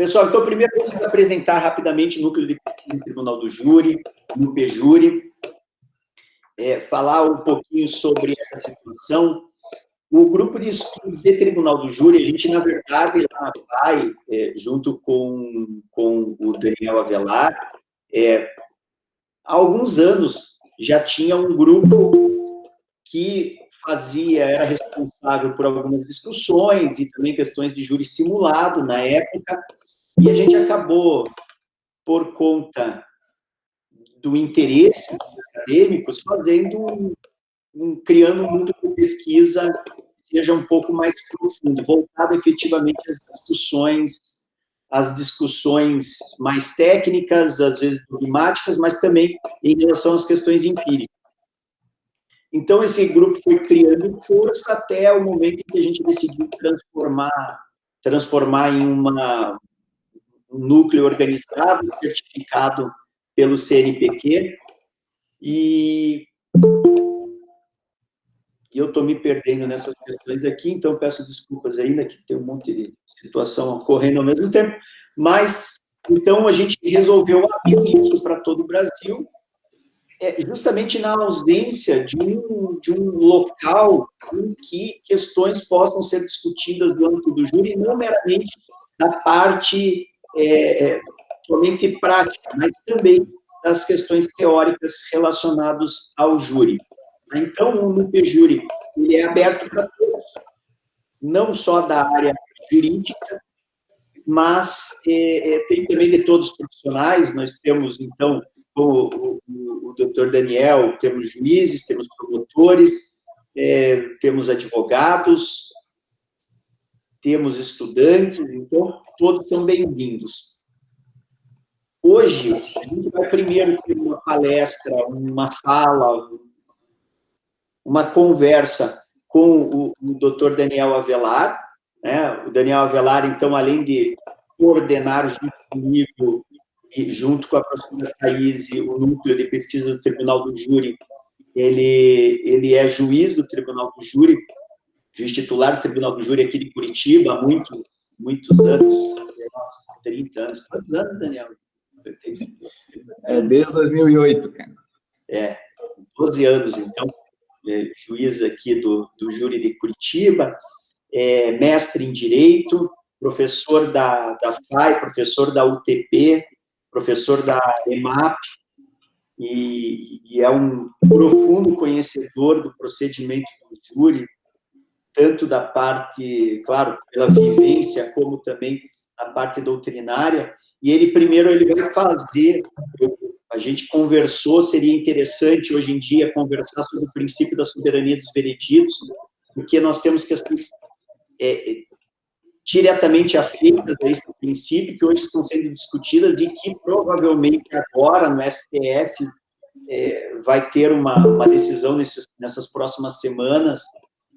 Pessoal, então, primeiro vamos apresentar rapidamente o Núcleo de Pesquisa do Tribunal do Júri, o NUPEJURI, falar um pouquinho sobre essa situação. O grupo de estudos de Tribunal do Júri, a gente, na verdade, lá vai, junto com o Daniel Avelar, há alguns anos já tinha um grupo que era responsável por algumas discussões e também questões de júri simulado na época, e a gente acabou, por conta do interesse dos acadêmicos, criando um mundo de pesquisa que seja um pouco mais profundo, voltado efetivamente às discussões mais técnicas, às vezes dogmáticas, mas também em relação às questões empíricas. Então, esse grupo foi criando força até o momento em que a gente decidiu transformar em um núcleo organizado, certificado pelo CNPq, e eu estou me perdendo nessas questões aqui, então peço desculpas ainda, que tem um monte de situação ocorrendo ao mesmo tempo, mas, então, a gente resolveu abrir isso para todo o Brasil, justamente na ausência de um local em que questões possam ser discutidas no âmbito do júri, não meramente da parte somente prática, mas também das questões teóricas relacionadas ao júri. Então, o NUPEJURI, ele é aberto para todos, não só da área jurídica, mas tem também de todos os profissionais. Nós temos, então, o doutor Daniel, temos juízes, temos promotores, temos advogados, temos estudantes, então, todos são bem-vindos. Hoje, a gente vai primeiro ter uma palestra, uma fala, uma conversa com o doutor Daniel Avelar, né? O Daniel Avelar, então, além de coordenar junto comigo e junto com a professora Thaís, o Núcleo de Pesquisa do Tribunal do Júri, ele é juiz do Tribunal do Júri, juiz titular do Tribunal do Júri aqui de Curitiba, há muitos anos, 30 anos. Quantos anos, Daniel? Desde 2008, cara. 12 anos, então, juiz aqui do Júri de Curitiba, mestre em Direito, professor da FAI, professor da UTP, professor da EMAP, e é um profundo conhecedor do procedimento do júri, tanto da parte, claro, pela vivência, como também a parte doutrinária, e ele vai fazer, a gente conversou, seria interessante hoje em dia conversar sobre o princípio da soberania dos vereditos, porque nós temos questões diretamente afetas a esse princípio, que hoje estão sendo discutidas e que provavelmente agora no STF vai ter uma decisão nessas próximas semanas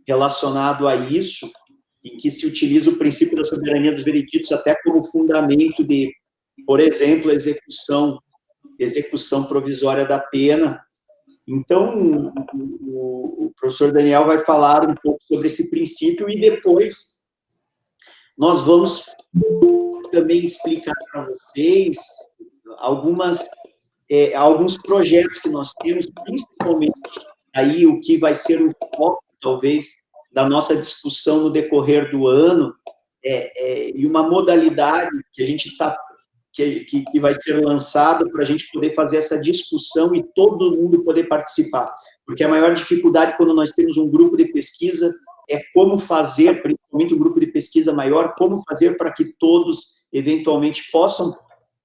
relacionado a isso, em que se utiliza o princípio da soberania dos vereditos até como fundamento de, por exemplo, a execução provisória da pena. Então, o professor Daniel vai falar um pouco sobre esse princípio e depois nós vamos também explicar para vocês alguns projetos que nós temos, principalmente aí o que vai ser o foco, talvez, da nossa discussão no decorrer do ano, e uma modalidade que a gente que vai ser lançada para a gente poder fazer essa discussão e todo mundo poder participar. Porque a maior dificuldade quando nós temos um grupo de pesquisa é como fazer, principalmente um grupo de pesquisa maior, como fazer para que todos, eventualmente, possam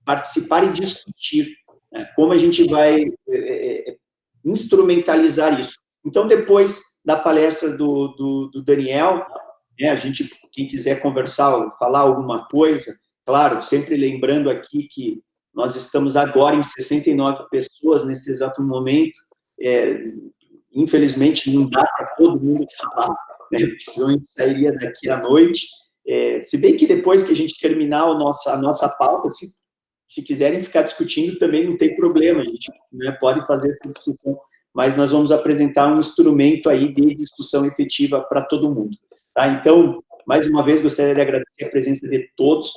participar e discutir, né? Como a gente vai instrumentalizar isso. Então, depois da palestra do Daniel, né, quem quiser conversar, falar alguma coisa, claro, sempre lembrando aqui que nós estamos agora em 69 pessoas nesse exato momento, infelizmente não dá para todo mundo falar, né, porque senão a gente sairia daqui à noite, se bem que depois que a gente terminar a nossa pauta, se quiserem ficar discutindo também não tem problema, a gente, né, pode fazer essa discussão, mas nós vamos apresentar um instrumento aí de discussão efetiva para todo mundo. Tá? Então, mais uma vez, gostaria de agradecer a presença de todos,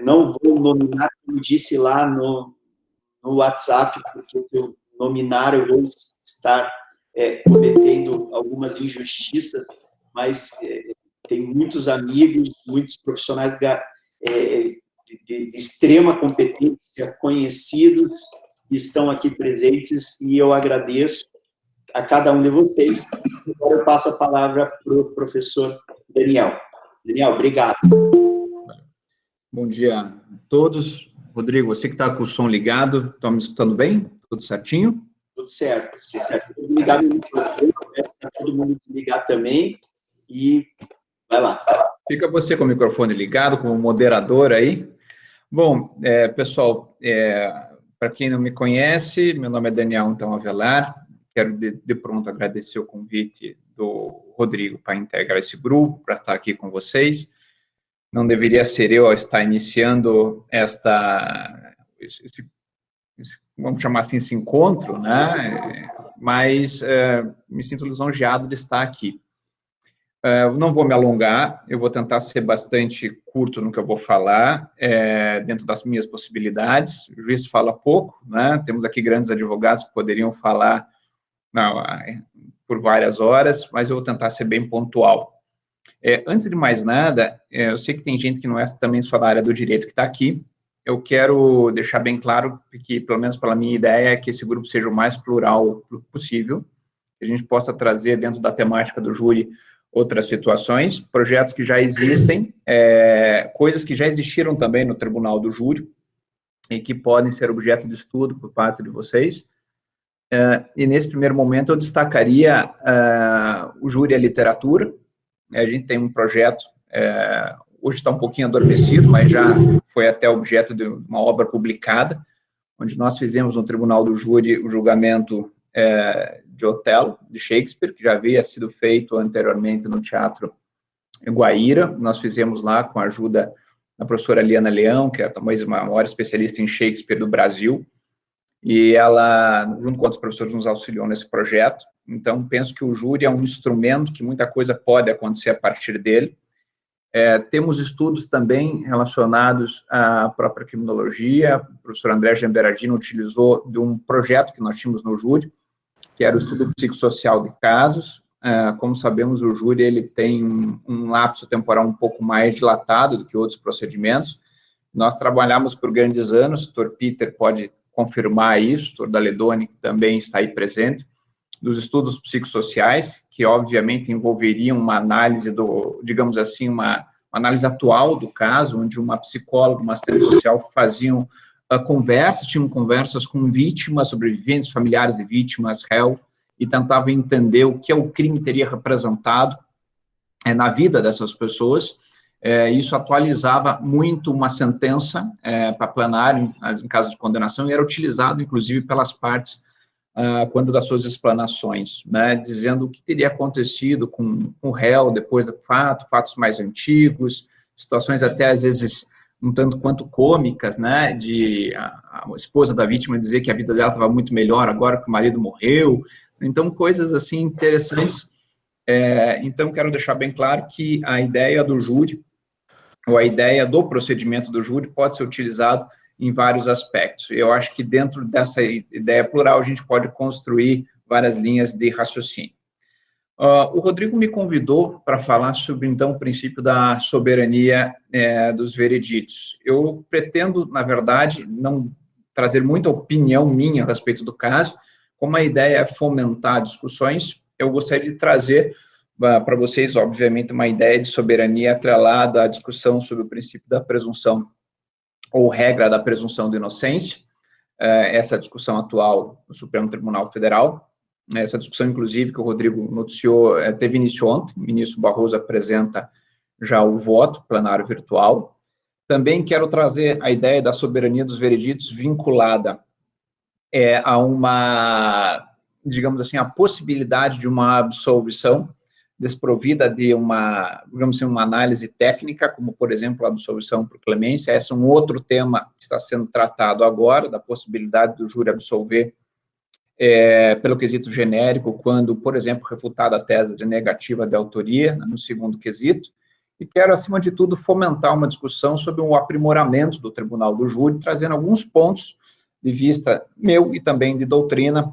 não vou nominar, como disse lá no WhatsApp, porque se eu nominar, eu vou estar cometendo algumas injustiças, mas tem muitos amigos, muitos profissionais de extrema competência, conhecidos, que estão aqui presentes, e eu agradeço a cada um de vocês. Agora eu passo a palavra para o professor Daniel. Daniel, obrigado. Bom dia a todos. Rodrigo, você que está com o som ligado, está me escutando bem? Tudo certinho? Tudo certo. Obrigado no microfone, para todo mundo desligar também, e vai lá. Fica você com o microfone ligado, como moderador aí. Bom, pessoal, para quem não me conhece, meu nome é Daniel Avelar, quero de pronto agradecer o convite do Rodrigo para integrar esse grupo, para estar aqui com vocês. Não deveria ser eu a estar iniciando vamos chamar assim, esse encontro, né? Mas me sinto lisonjeado de estar aqui. Não vou me alongar, eu vou tentar ser bastante curto no que eu vou falar, dentro das minhas possibilidades. O juiz fala pouco, né? Temos aqui grandes advogados que poderiam falar por várias horas, mas eu vou tentar ser bem pontual. Antes de mais nada, eu sei que tem gente que não é também só da área do direito que está aqui. Eu quero deixar bem claro que, pelo menos pela minha ideia, é que esse grupo seja o mais plural possível, que a gente possa trazer dentro da temática do júri outras situações, projetos que já existem, coisas que já existiram também no Tribunal do Júri e que podem ser objeto de estudo por parte de vocês. E nesse primeiro momento eu destacaria o júri e a literatura. A gente tem um projeto, hoje está um pouquinho adormecido, mas já foi até objeto de uma obra publicada, onde nós fizemos no Tribunal do Júri o julgamento de Otelo, de Shakespeare, que já havia sido feito anteriormente no Teatro Guaíra. Nós fizemos lá com a ajuda da professora Liana Leão, que é talvez a maior especialista em Shakespeare do Brasil, e ela, junto com outros professores, nos auxiliou nesse projeto. Então, penso que o júri é um instrumento que muita coisa pode acontecer a partir dele. Temos estudos também relacionados à própria criminologia. O professor André Gemberardino utilizou de um projeto que nós tínhamos no júri, que era o estudo psicossocial de casos. Como sabemos, o júri ele tem um lapso temporal um pouco mais dilatado do que outros procedimentos. Nós trabalhamos por grandes anos, o Dr. Peter pode confirmar isso, o Dr. Daledoni, que também está aí presente, dos estudos psicossociais, que obviamente envolveriam uma análise digamos assim, uma análise atual do caso, onde uma psicóloga, uma assistente social faziam tinham conversas com vítimas, sobreviventes, familiares de vítimas, réu, e tentavam entender o que o crime teria representado na vida dessas pessoas. Isso atualizava muito uma sentença para plenário, em caso de condenação, e era utilizado, inclusive, pelas partes quando das suas explanações, né, dizendo o que teria acontecido com o réu depois do fatos mais antigos, situações até, às vezes, um tanto quanto cômicas, né, de a esposa da vítima dizer que a vida dela estava muito melhor agora que o marido morreu. Então, coisas assim interessantes. Então, quero deixar bem claro que a ideia do júri, ou a ideia do procedimento do júri, pode ser utilizado em vários aspectos. Eu acho que dentro dessa ideia plural a gente pode construir várias linhas de raciocínio. O Rodrigo me convidou para falar sobre, então, o princípio da soberania dos vereditos. Eu pretendo, na verdade, não trazer muita opinião minha a respeito do caso. Como a ideia é fomentar discussões, eu gostaria de trazer para vocês, obviamente, uma ideia de soberania atrelada à discussão sobre o princípio da presunção ou regra da presunção de inocência, essa discussão atual no Supremo Tribunal Federal, essa discussão, inclusive, que o Rodrigo noticiou, teve início ontem, o ministro Barroso apresenta já o voto plenário virtual. Também quero trazer a ideia da soberania dos vereditos vinculada a uma, digamos assim, a possibilidade de uma absolvição desprovida de uma, digamos assim, uma análise técnica, como, por exemplo, a absolvição por clemência. Esse é um outro tema que está sendo tratado agora, da possibilidade do júri absolver pelo quesito genérico, quando, por exemplo, refutada a tese de negativa de autoria, no segundo quesito. e quero, acima de tudo, fomentar uma discussão sobre o aprimoramento do Tribunal do Júri, trazendo alguns pontos de vista meu e também de doutrina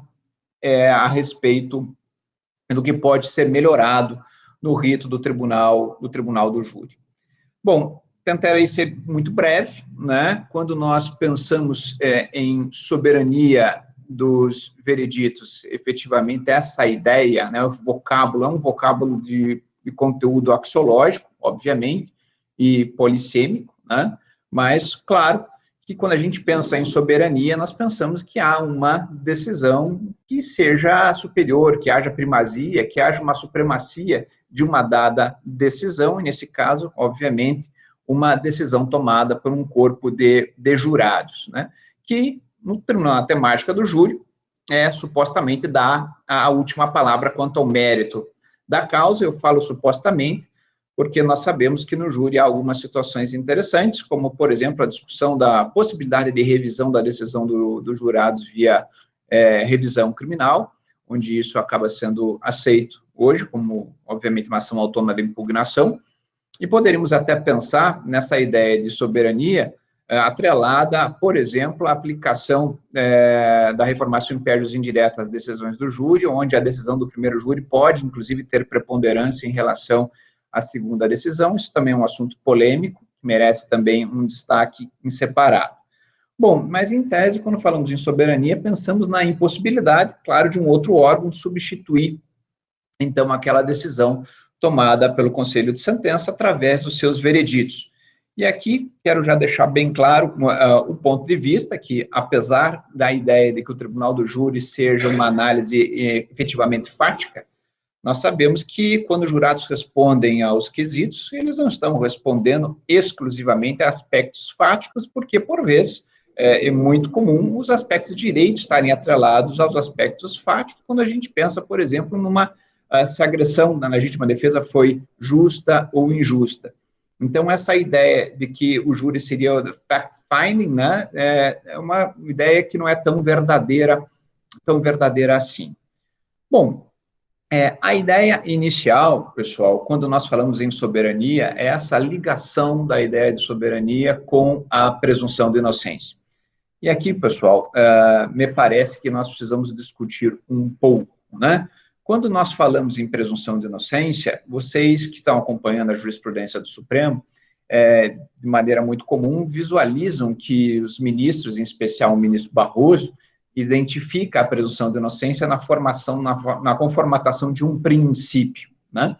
a respeito do que pode ser melhorado no rito do Tribunal do Júri. Bom, tentarei ser muito breve, né? Quando nós pensamos em soberania dos vereditos, efetivamente essa ideia, né, o vocábulo é um vocábulo de conteúdo axiológico, obviamente, e polissêmico, né? Mas, claro, que quando a gente pensa em soberania, nós pensamos que há uma decisão que seja superior, que haja primazia, que haja uma supremacia de uma dada decisão, e nesse caso, obviamente, uma decisão tomada por um corpo de jurados, né? Que, na temática do júri, supostamente dá a última palavra quanto ao mérito da causa. Eu falo supostamente, porque nós sabemos que no júri há algumas situações interessantes, como, por exemplo, a discussão da possibilidade de revisão da decisão dos jurados via revisão criminal, onde isso acaba sendo aceito hoje, como, obviamente, uma ação autônoma de impugnação, e poderíamos até pensar nessa ideia de soberania atrelada, por exemplo, à aplicação da reformação impérios indireta às decisões do júri, onde a decisão do primeiro júri pode, inclusive, ter preponderância em relação à segunda decisão. Isso também é um assunto polêmico, que merece também um destaque em separado. Bom, mas em tese, quando falamos em soberania, pensamos na impossibilidade, claro, de um outro órgão substituir, então, aquela decisão tomada pelo Conselho de Sentença através dos seus vereditos. E aqui quero já deixar bem claro o ponto de vista que, apesar da ideia de que o Tribunal do Júri seja uma análise efetivamente fática, nós sabemos que quando os jurados respondem aos quesitos, eles não estão respondendo exclusivamente a aspectos fáticos, porque, por vezes, é muito comum os aspectos de direito estarem atrelados aos aspectos fáticos, quando a gente pensa, por exemplo, se a agressão na legítima defesa foi justa ou injusta. Então, essa ideia de que o júri seria fact-finding, né, é uma ideia que não é tão verdadeira assim. Bom, a ideia inicial, pessoal, quando nós falamos em soberania, é essa ligação da ideia de soberania com a presunção de inocência. E aqui, pessoal, me parece que nós precisamos discutir um pouco, né? Quando nós falamos em presunção de inocência, vocês que estão acompanhando a jurisprudência do Supremo, de maneira muito comum, visualizam que os ministros, em especial o ministro Barroso, identifica a presunção de inocência na formação, na conformatação de um princípio, né?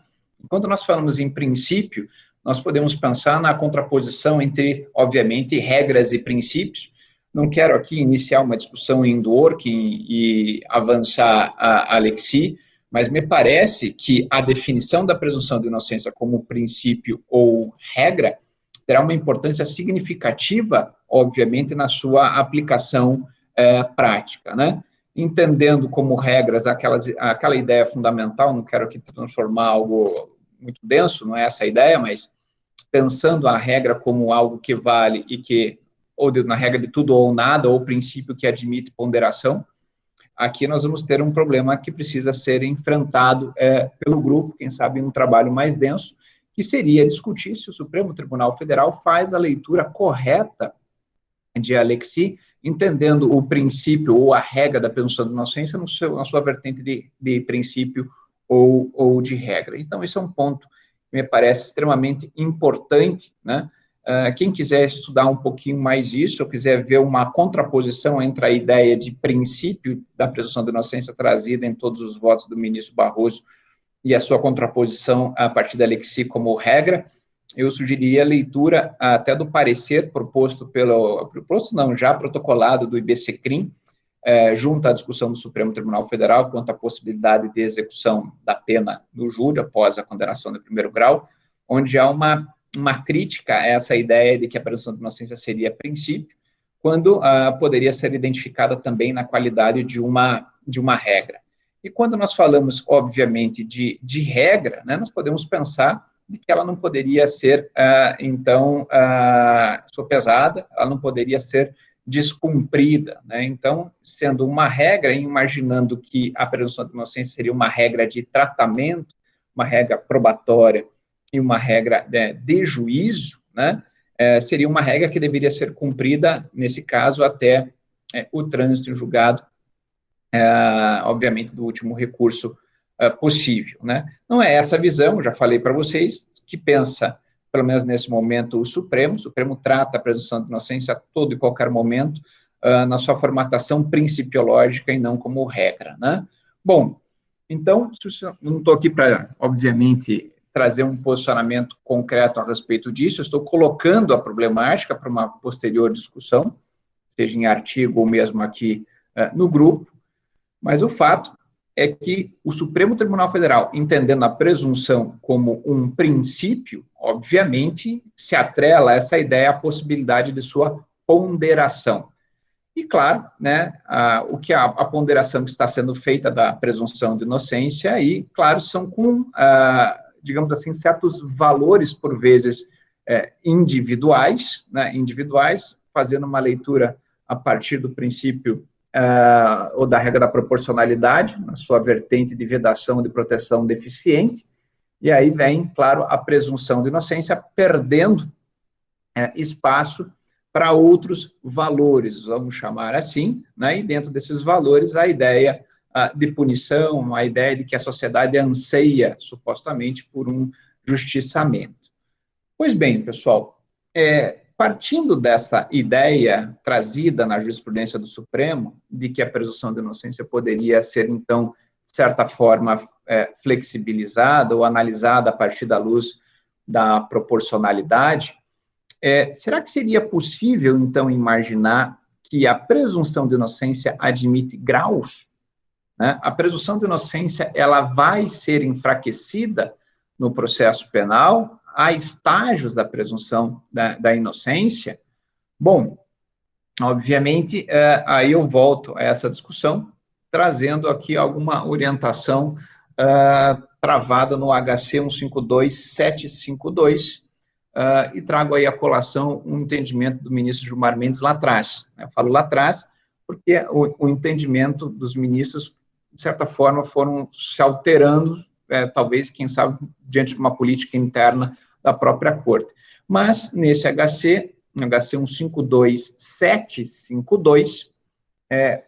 Quando nós falamos em princípio, nós podemos pensar na contraposição entre, obviamente, regras e princípios. Não quero aqui iniciar uma discussão em Dworkin e avançar a Alexis, mas me parece que a definição da presunção de inocência como princípio ou regra terá uma importância significativa, obviamente, na sua aplicação prática, né? Entendendo como regras aquela ideia fundamental, não quero aqui transformar algo muito denso, não é essa a ideia, mas pensando a regra como algo que vale e que, ou na regra de tudo ou nada, ou princípio que admite ponderação, aqui nós vamos ter um problema que precisa ser enfrentado pelo grupo, quem sabe um trabalho mais denso, que seria discutir se o Supremo Tribunal Federal faz a leitura correta de Alexis, entendendo o princípio ou a regra da presunção de inocência na sua vertente de princípio ou de regra. Então, esse é um ponto que me parece extremamente importante, né? Quem quiser estudar um pouquinho mais isso, ou quiser ver uma contraposição entre a ideia de princípio da presunção de inocência trazida em todos os votos do ministro Barroso e a sua contraposição a partir da Alexis como regra, eu sugeriria a leitura até do parecer já protocolado do IBCCRIM, junto à discussão do Supremo Tribunal Federal quanto à possibilidade de execução da pena no júri após a condenação de primeiro grau, onde há uma crítica a essa ideia de que a presunção de inocência seria princípio, quando poderia ser identificada também na qualidade de uma regra. E quando nós falamos, obviamente, de regra, né, nós podemos pensar de que ela não poderia ser, sopesada, ela não poderia ser descumprida, né? Então, sendo uma regra, imaginando que a presunção de inocência seria uma regra de tratamento, uma regra probatória e uma regra de juízo, né, seria uma regra que deveria ser cumprida, nesse caso, até o trânsito em julgado, obviamente, do último recurso possível, né? Não é essa a visão, já falei para vocês, que pensa, pelo menos nesse momento, o Supremo trata a presunção de inocência a todo e qualquer momento, na sua formatação principiológica e não como regra, né? Bom, então, não estou aqui para, obviamente, trazer um posicionamento concreto a respeito disso, eu estou colocando a problemática para uma posterior discussão, seja em artigo ou mesmo aqui no grupo, mas o fato é que o Supremo Tribunal Federal, entendendo a presunção como um princípio, obviamente, se atrela a essa ideia, a possibilidade de sua ponderação. E, claro, né, a ponderação que está sendo feita da presunção de inocência, aí, claro, são com, digamos assim, certos valores, por vezes, individuais, né, fazendo uma leitura a partir do princípio ou da regra da proporcionalidade, na sua vertente de vedação de proteção deficiente, e aí vem, claro, a presunção de inocência perdendo espaço para outros valores, vamos chamar assim, né? E dentro desses valores, a ideia de punição, a ideia de que a sociedade anseia, supostamente, por um justiçamento. Pois bem, pessoal, partindo dessa ideia trazida na jurisprudência do Supremo, de que a presunção de inocência poderia ser, então, de certa forma, flexibilizada ou analisada a partir da luz da proporcionalidade, será que seria possível, então, imaginar que a presunção de inocência admite graus? Né? A presunção de inocência, ela vai ser enfraquecida no processo penal? Há estágios da presunção da inocência? Bom, obviamente, aí eu volto a essa discussão, trazendo aqui alguma orientação travada no HC 152752, e trago aí a colação um entendimento do ministro Gilmar Mendes lá atrás. Eu falo lá atrás porque o entendimento dos ministros, de certa forma, foram se alterando, talvez, quem sabe, diante de uma política interna da própria Corte. Mas, nesse HC 152752,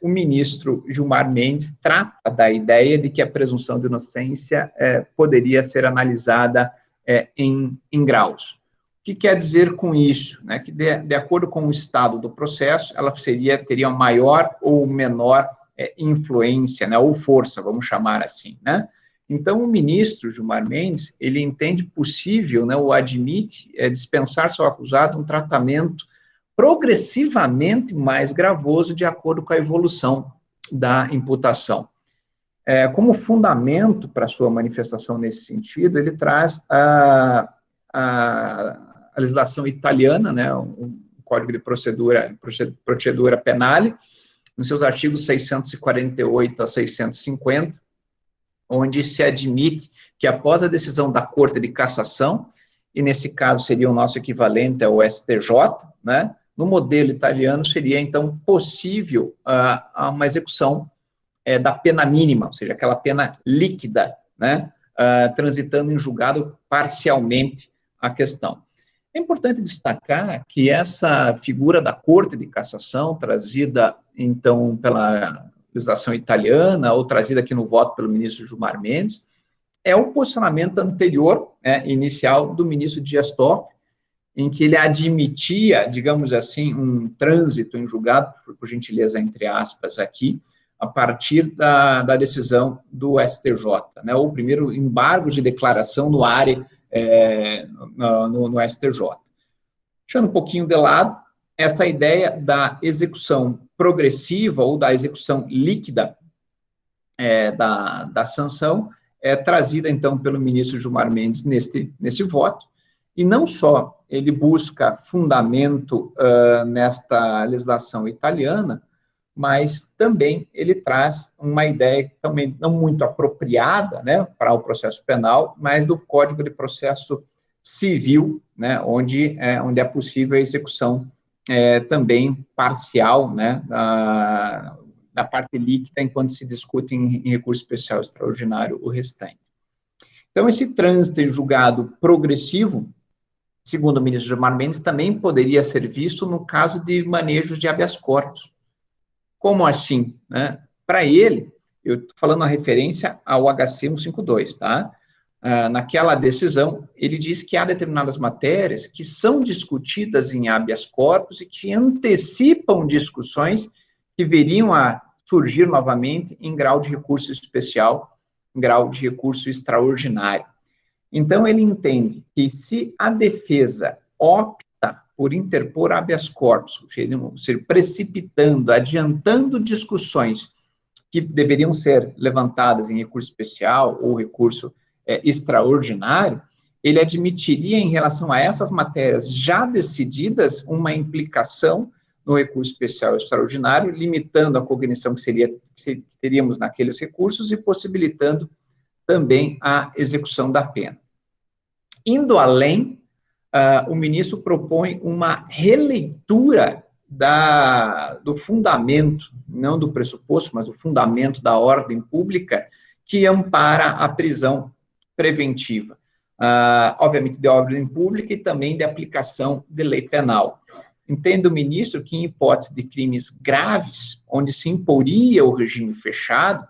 o ministro Gilmar Mendes trata da ideia de que a presunção de inocência poderia ser analisada em graus. O que quer dizer com isso? Né? Que, de acordo com o estado do processo, ela teria maior ou menor influência, né? Ou força, vamos chamar assim, né? Então, o ministro Gilmar Mendes, ele entende possível, né, ou admite dispensar ao acusado um tratamento progressivamente mais gravoso de acordo com a evolução da imputação. Como fundamento para sua manifestação nesse sentido, ele traz a legislação italiana, né, o Código de Procedura Penale, nos seus artigos 648 a 650, onde se admite que após a decisão da Corte de Cassação, e nesse caso seria o nosso equivalente ao STJ, né, no modelo italiano seria, então, possível uma execução da pena mínima, ou seja, aquela pena líquida, né, transitando em julgado parcialmente a questão. É importante destacar que essa figura da Corte de Cassação, trazida, então, pela legislação italiana, ou trazida aqui no voto pelo ministro Gilmar Mendes, é o posicionamento anterior, inicial, do ministro Dias Toffoli, em que ele admitia, digamos assim, um trânsito em julgado, por gentileza, entre aspas, aqui, a partir da decisão do STJ, né, o primeiro embargo de declaração no área no STJ. Deixando um pouquinho de lado, essa ideia da execução progressiva ou da execução líquida da sanção é trazida, então, pelo ministro Gilmar Mendes nesse voto, e não só ele busca fundamento nesta legislação italiana, mas também ele traz uma ideia também não muito apropriada, né, para o processo penal, mas do Código de Processo Civil, né, onde é possível a execução também parcial, né, da parte líquida, enquanto se discute em recurso especial extraordinário o restante. Então, esse trânsito em julgado progressivo, segundo o ministro Gilmar Mendes, também poderia ser visto no caso de manejos de habeas corpus. Como assim? Né? Para ele, eu estou falando a referência ao HC 152, tá? Naquela decisão, ele diz que há determinadas matérias que são discutidas em habeas corpus e que antecipam discussões que viriam a surgir novamente em grau de recurso especial, em grau de recurso extraordinário. Então, ele entende que se a defesa opta por interpor habeas corpus, ou seja, precipitando, adiantando discussões que deveriam ser levantadas em recurso especial ou recurso extraordinário, ele admitiria, em relação a essas matérias já decididas, uma implicação no recurso especial extraordinário, limitando a cognição que teríamos naqueles recursos e possibilitando também a execução da pena. Indo além, o ministro propõe uma releitura do fundamento, não do pressuposto, mas do fundamento da ordem pública que ampara a prisão preventiva. Obviamente, de ordem pública e também de aplicação de lei penal. Entende o ministro que, em hipótese de crimes graves, onde se imporia o regime fechado,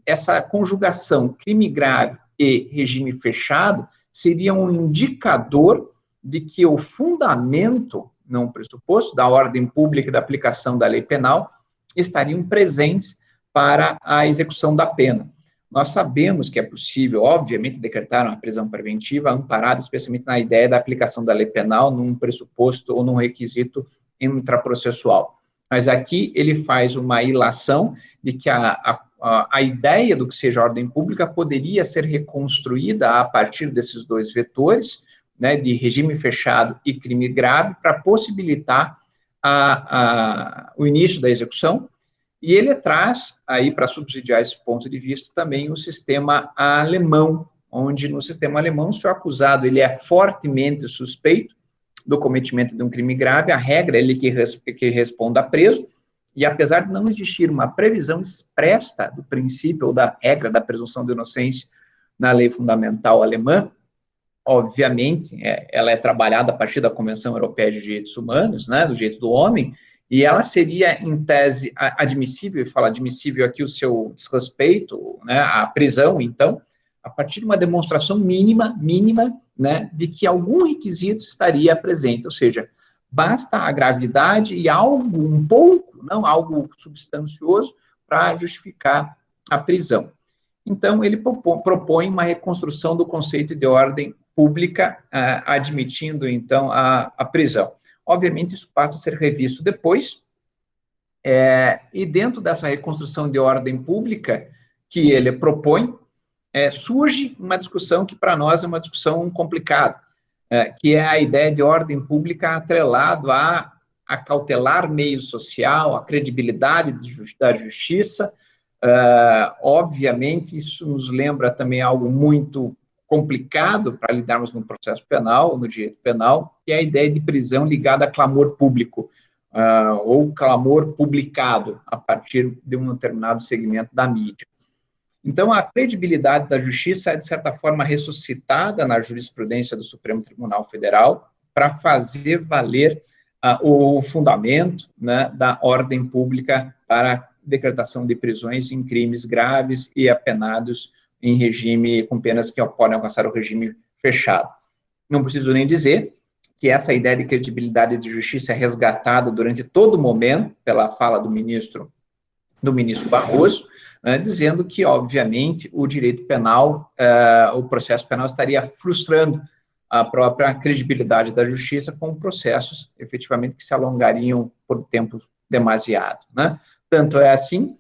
essa conjugação crime grave e regime fechado seria um indicador de que o fundamento, não o pressuposto, da ordem pública e da aplicação da lei penal estariam presentes para a execução da pena. Nós sabemos que é possível, obviamente, decretar uma prisão preventiva amparada especialmente na ideia da aplicação da lei penal num pressuposto ou num requisito intraprocessual. Mas aqui ele faz uma ilação de que a ideia do que seja ordem pública poderia ser reconstruída a partir desses dois vetores, né, de regime fechado e crime grave, para possibilitar o início da execução. E ele traz, aí, para subsidiar esse ponto de vista, também o sistema alemão, onde no sistema alemão, se o acusado ele é fortemente suspeito do cometimento de um crime grave, a regra é ele que responda preso, e apesar de não existir uma previsão expressa do princípio ou da regra da presunção de inocência na lei fundamental alemã, obviamente, ela é trabalhada a partir da Convenção Europeia de Direitos Humanos, né, do direito do homem, e ela seria, em tese, admissível, e fala admissível aqui o seu desrespeito, né, à prisão, então, a partir de uma demonstração mínima, né, de que algum requisito estaria presente, ou seja, basta a gravidade e algo um pouco, não algo substancioso, para justificar a prisão. Então, ele propõe uma reconstrução do conceito de ordem pública, admitindo, então, a prisão. Obviamente, isso passa a ser revisto depois, e dentro dessa reconstrução de ordem pública que ele propõe, surge uma discussão que para nós é uma discussão complicada, que é a ideia de ordem pública atrelado a cautelar meio social, a credibilidade da justiça. Obviamente, isso nos lembra também algo muito complicado para lidarmos no processo penal, no direito penal, que é a ideia de prisão ligada a clamor público, ou clamor publicado a partir de um determinado segmento da mídia. Então, a credibilidade da justiça é, de certa forma, ressuscitada na jurisprudência do Supremo Tribunal Federal para fazer valer o fundamento, né, da ordem pública para a decretação de prisões em crimes graves e apenados em regime, com penas que podem alcançar o regime fechado. Não preciso nem dizer que essa ideia de credibilidade de justiça é resgatada durante todo o momento pela fala do ministro Barroso, né, dizendo que, obviamente, o direito penal, o processo penal estaria frustrando a própria credibilidade da justiça com processos, efetivamente, que se alongariam por tempo demasiado, né? Tanto é assim,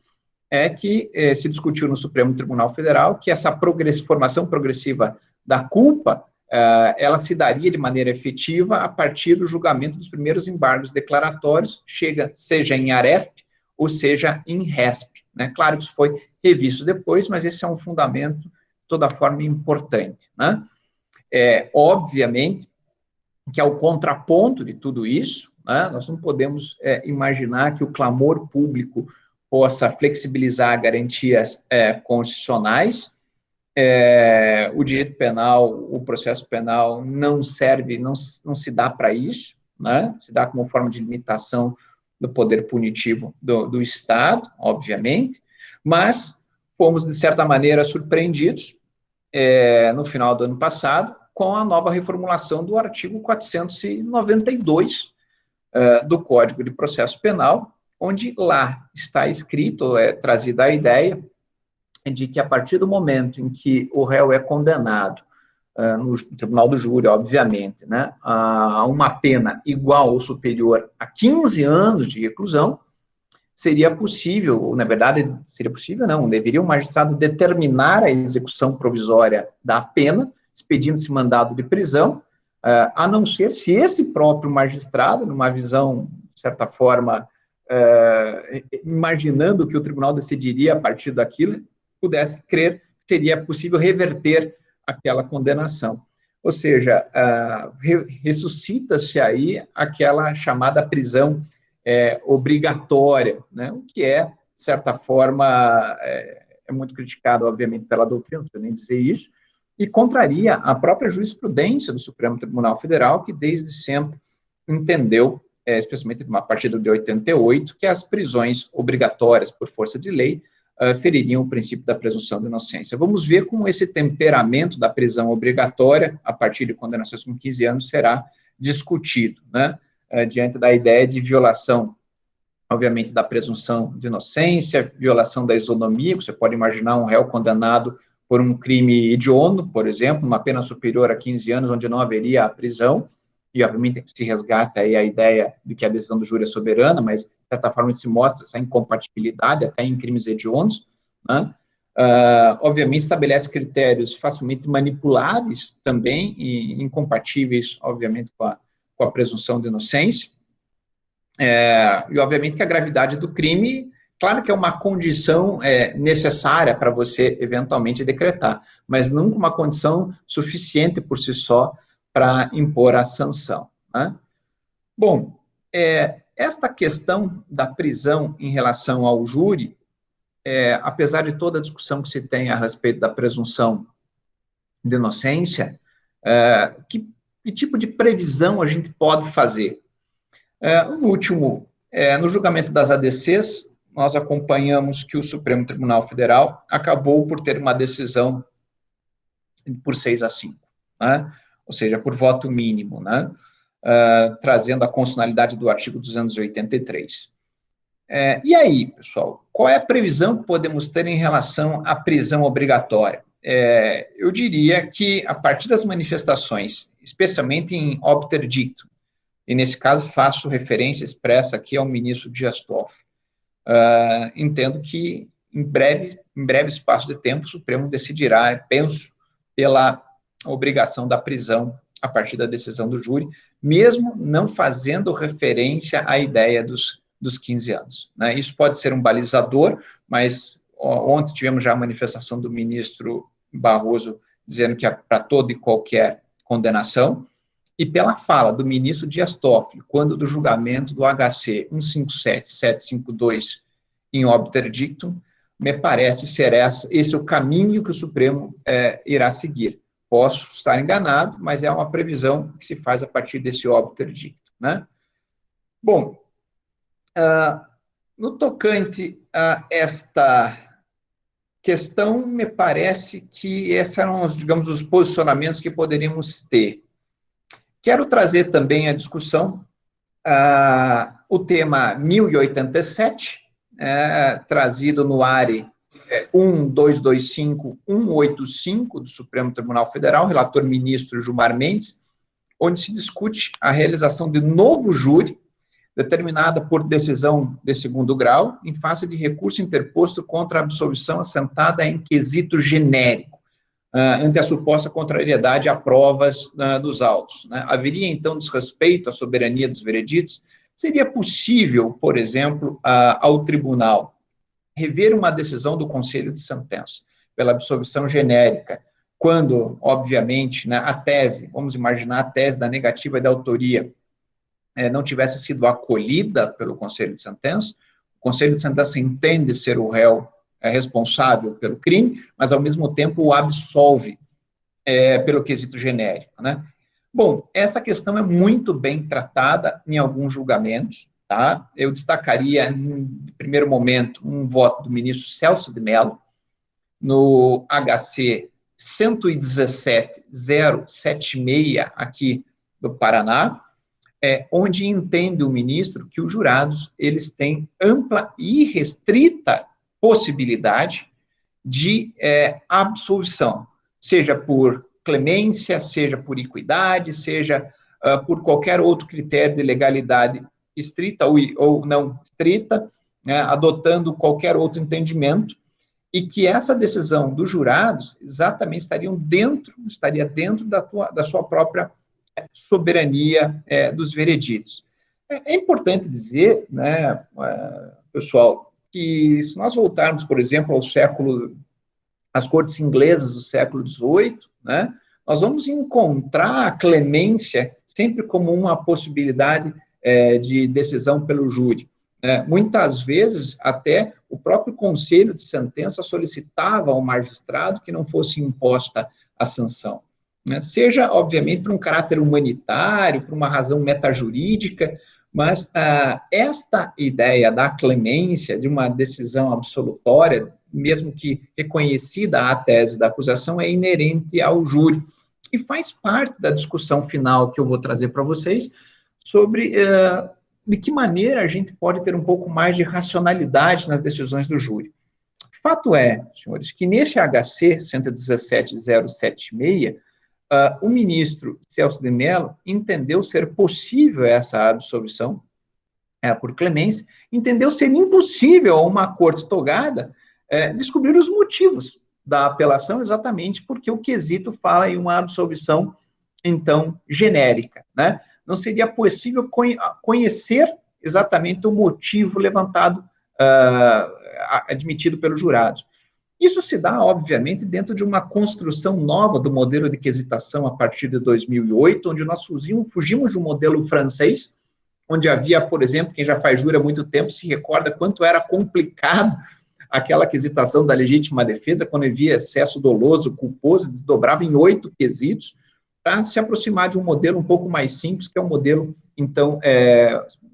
que se discutiu no Supremo Tribunal Federal que essa formação progressiva da culpa, ela se daria de maneira efetiva a partir do julgamento dos primeiros embargos declaratórios, seja em ARESP ou seja em RESP, né? Claro que isso foi revisto depois, mas esse é um fundamento, de toda forma, importante, né? Obviamente que, ao contraponto de tudo isso, né, nós não podemos imaginar que o clamor público possa flexibilizar garantias constitucionais O direito penal, o processo penal não serve, não se dá para isso, né? Se dá como forma de limitação do poder punitivo do Estado, obviamente, mas fomos, de certa maneira, surpreendidos no final do ano passado com a nova reformulação do artigo 492 do Código de Processo Penal, onde lá está escrito, trazida a ideia de que a partir do momento em que o réu é condenado no tribunal do júri, obviamente, né, a uma pena igual ou superior a 15 anos de reclusão, seria possível, ou na verdade, seria possível não, deveria o magistrado determinar a execução provisória da pena, expedindo-se mandado de prisão, a não ser se esse próprio magistrado, numa visão, de certa forma, imaginando que o tribunal decidiria a partir daquilo, pudesse crer que seria possível reverter aquela condenação. Ou seja, ressuscita-se aí aquela chamada prisão obrigatória, né? O que de certa forma, é muito criticado, obviamente, pela doutrina, não preciso nem dizer isso, e contraria a própria jurisprudência do Supremo Tribunal Federal, que desde sempre entendeu, especialmente a partir de 88, que as prisões obrigatórias por força de lei feririam o princípio da presunção de inocência. Vamos ver como esse temperamento da prisão obrigatória, a partir de condenações com 15 anos, será discutido, né? Diante da ideia de violação, obviamente, da presunção de inocência, violação da isonomia. Você pode imaginar um réu condenado por um crime hediondo, por exemplo, uma pena superior a 15 anos, onde não haveria a prisão, e, obviamente, se resgata aí a ideia de que a decisão do júri é soberana, mas, de certa forma, se mostra essa incompatibilidade, até em crimes hediondos, né? Obviamente, estabelece critérios facilmente manipuláveis também, e incompatíveis, obviamente, com a presunção de inocência, e, obviamente, que a gravidade do crime, claro que é uma condição necessária para você, eventualmente, decretar, mas nunca uma condição suficiente por si só para impor a sanção, né? Bom, esta questão da prisão em relação ao júri, apesar de toda a discussão que se tem a respeito da presunção de inocência, que tipo de previsão a gente pode fazer? No julgamento das ADCs, nós acompanhamos que o Supremo Tribunal Federal acabou por ter uma decisão por 6-5, né? Ou seja, por voto mínimo, né? Trazendo a constitucionalidade do artigo 283. E aí, pessoal, qual é a previsão que podemos ter em relação à prisão obrigatória? Eu diria que, a partir das manifestações, especialmente em obter dictum, e nesse caso faço referência expressa aqui ao ministro Dias Toffoli, entendo que em breve espaço de tempo o Supremo decidirá, penso, pela obrigação da prisão a partir da decisão do júri, mesmo não fazendo referência à ideia dos 15 anos, né? Isso pode ser um balizador, mas ontem tivemos já a manifestação do ministro Barroso dizendo que é para toda e qualquer condenação, e pela fala do ministro Dias Toffoli, quando do julgamento do HC 157.752 em obter dictum, me parece ser esse o caminho que o Supremo irá seguir. Posso estar enganado, mas é uma previsão que se faz a partir desse obter dictum, né? Bom, no tocante a esta questão, me parece que esses eram, digamos, os posicionamentos que poderíamos ter. Quero trazer também a discussão o tema 1087, trazido no ARE 1225-185 do Supremo Tribunal Federal, relator ministro Gilmar Mendes, onde se discute a realização de novo júri, determinada por decisão de segundo grau, em face de recurso interposto contra a absolvição assentada em quesito genérico, ante a suposta contrariedade a provas dos autos, né? Haveria, então, desrespeito à soberania dos vereditos? Seria possível, por exemplo, ao tribunal rever uma decisão do Conselho de Sentença pela absolvição genérica, quando, obviamente, né, a tese, vamos imaginar a tese da negativa de autoria, não tivesse sido acolhida pelo Conselho de Sentença? O Conselho de Sentença entende ser o réu é responsável pelo crime, mas, ao mesmo tempo, o absolve pelo quesito genérico, né? Bom, essa questão é muito bem tratada em alguns julgamentos, tá? Eu destacaria, em primeiro momento, um voto do ministro Celso de Mello, no HC 117076, aqui do Paraná, onde entende o ministro que os jurados, eles têm ampla e restrita possibilidade de absolvição, seja por clemência, seja por equidade, seja por qualquer outro critério de legalidade estrita ou não estrita, né, adotando qualquer outro entendimento, e que essa decisão dos jurados exatamente estaria dentro da sua própria soberania dos vereditos. É importante dizer, né, pessoal, que se nós voltarmos, por exemplo, às cortes inglesas do século XVIII, né, nós vamos encontrar a clemência sempre como uma possibilidade de decisão pelo júri. Muitas vezes, até o próprio conselho de sentença solicitava ao magistrado que não fosse imposta a sanção, né? Seja, obviamente, por um caráter humanitário, por uma razão metajurídica, mas esta ideia da clemência, de uma decisão absolutória, mesmo que reconhecida a tese da acusação, é inerente ao júri, e faz parte da discussão final que eu vou trazer para vocês sobre de que maneira a gente pode ter um pouco mais de racionalidade nas decisões do júri. Fato é, senhores, que nesse HC 117076, o ministro Celso de Mello entendeu ser possível essa absolvição por clemência, entendeu ser impossível a uma corte togada descobrir os motivos da apelação, exatamente porque o quesito fala em uma absolvição, então, genérica, né? Não seria possível conhecer exatamente o motivo levantado, admitido pelos jurados. Isso se dá, obviamente, dentro de uma construção nova do modelo de quesitação a partir de 2008, onde nós fugimos de um modelo francês, onde havia, por exemplo, quem já faz júri há muito tempo se recorda quanto era complicado aquela quesitação da legítima defesa, quando havia excesso doloso, culposo, desdobrava em 8 quesitos, para se aproximar de um modelo um pouco mais simples, que é um modelo, então,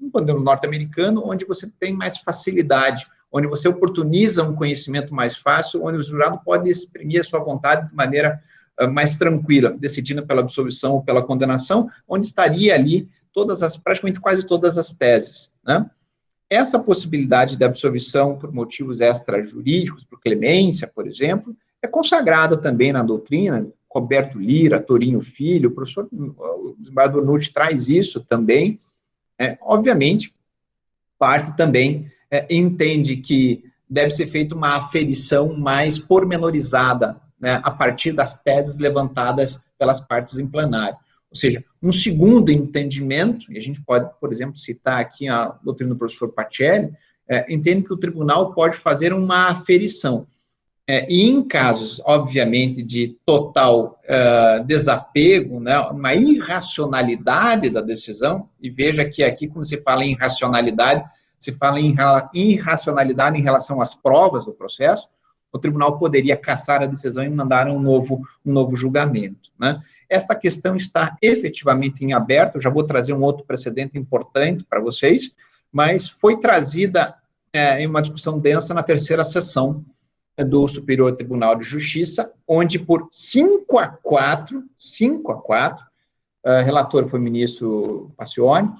um modelo norte-americano, onde você tem mais facilidade, onde você oportuniza um conhecimento mais fácil, onde o jurado pode exprimir a sua vontade de maneira mais tranquila, decidindo pela absolvição ou pela condenação, onde estaria ali praticamente quase todas as teses, né? Essa possibilidade de absolvição por motivos extrajurídicos, por clemência, por exemplo, é consagrada também na doutrina. Roberto Lira, Torinho Filho, o professor desembargador Nutti traz isso também. Obviamente, parte também entende que deve ser feita uma aferição mais pormenorizada, né, a partir das teses levantadas pelas partes em plenário. Ou seja, um segundo entendimento, e a gente pode, por exemplo, citar aqui a doutrina do professor Pacelli, entende que o tribunal pode fazer uma aferição. E em casos, obviamente, de total desapego, né, uma irracionalidade da decisão, e veja que aqui, quando se fala em irracionalidade, se fala em irracionalidade em relação às provas do processo, o tribunal poderia cassar a decisão e mandar um novo julgamento, né? Esta questão está efetivamente em aberto, eu já vou trazer um outro precedente importante para vocês, mas foi trazida em uma discussão densa na terceira sessão do Superior Tribunal de Justiça, onde por 5-4, relator foi o ministro Pacioni,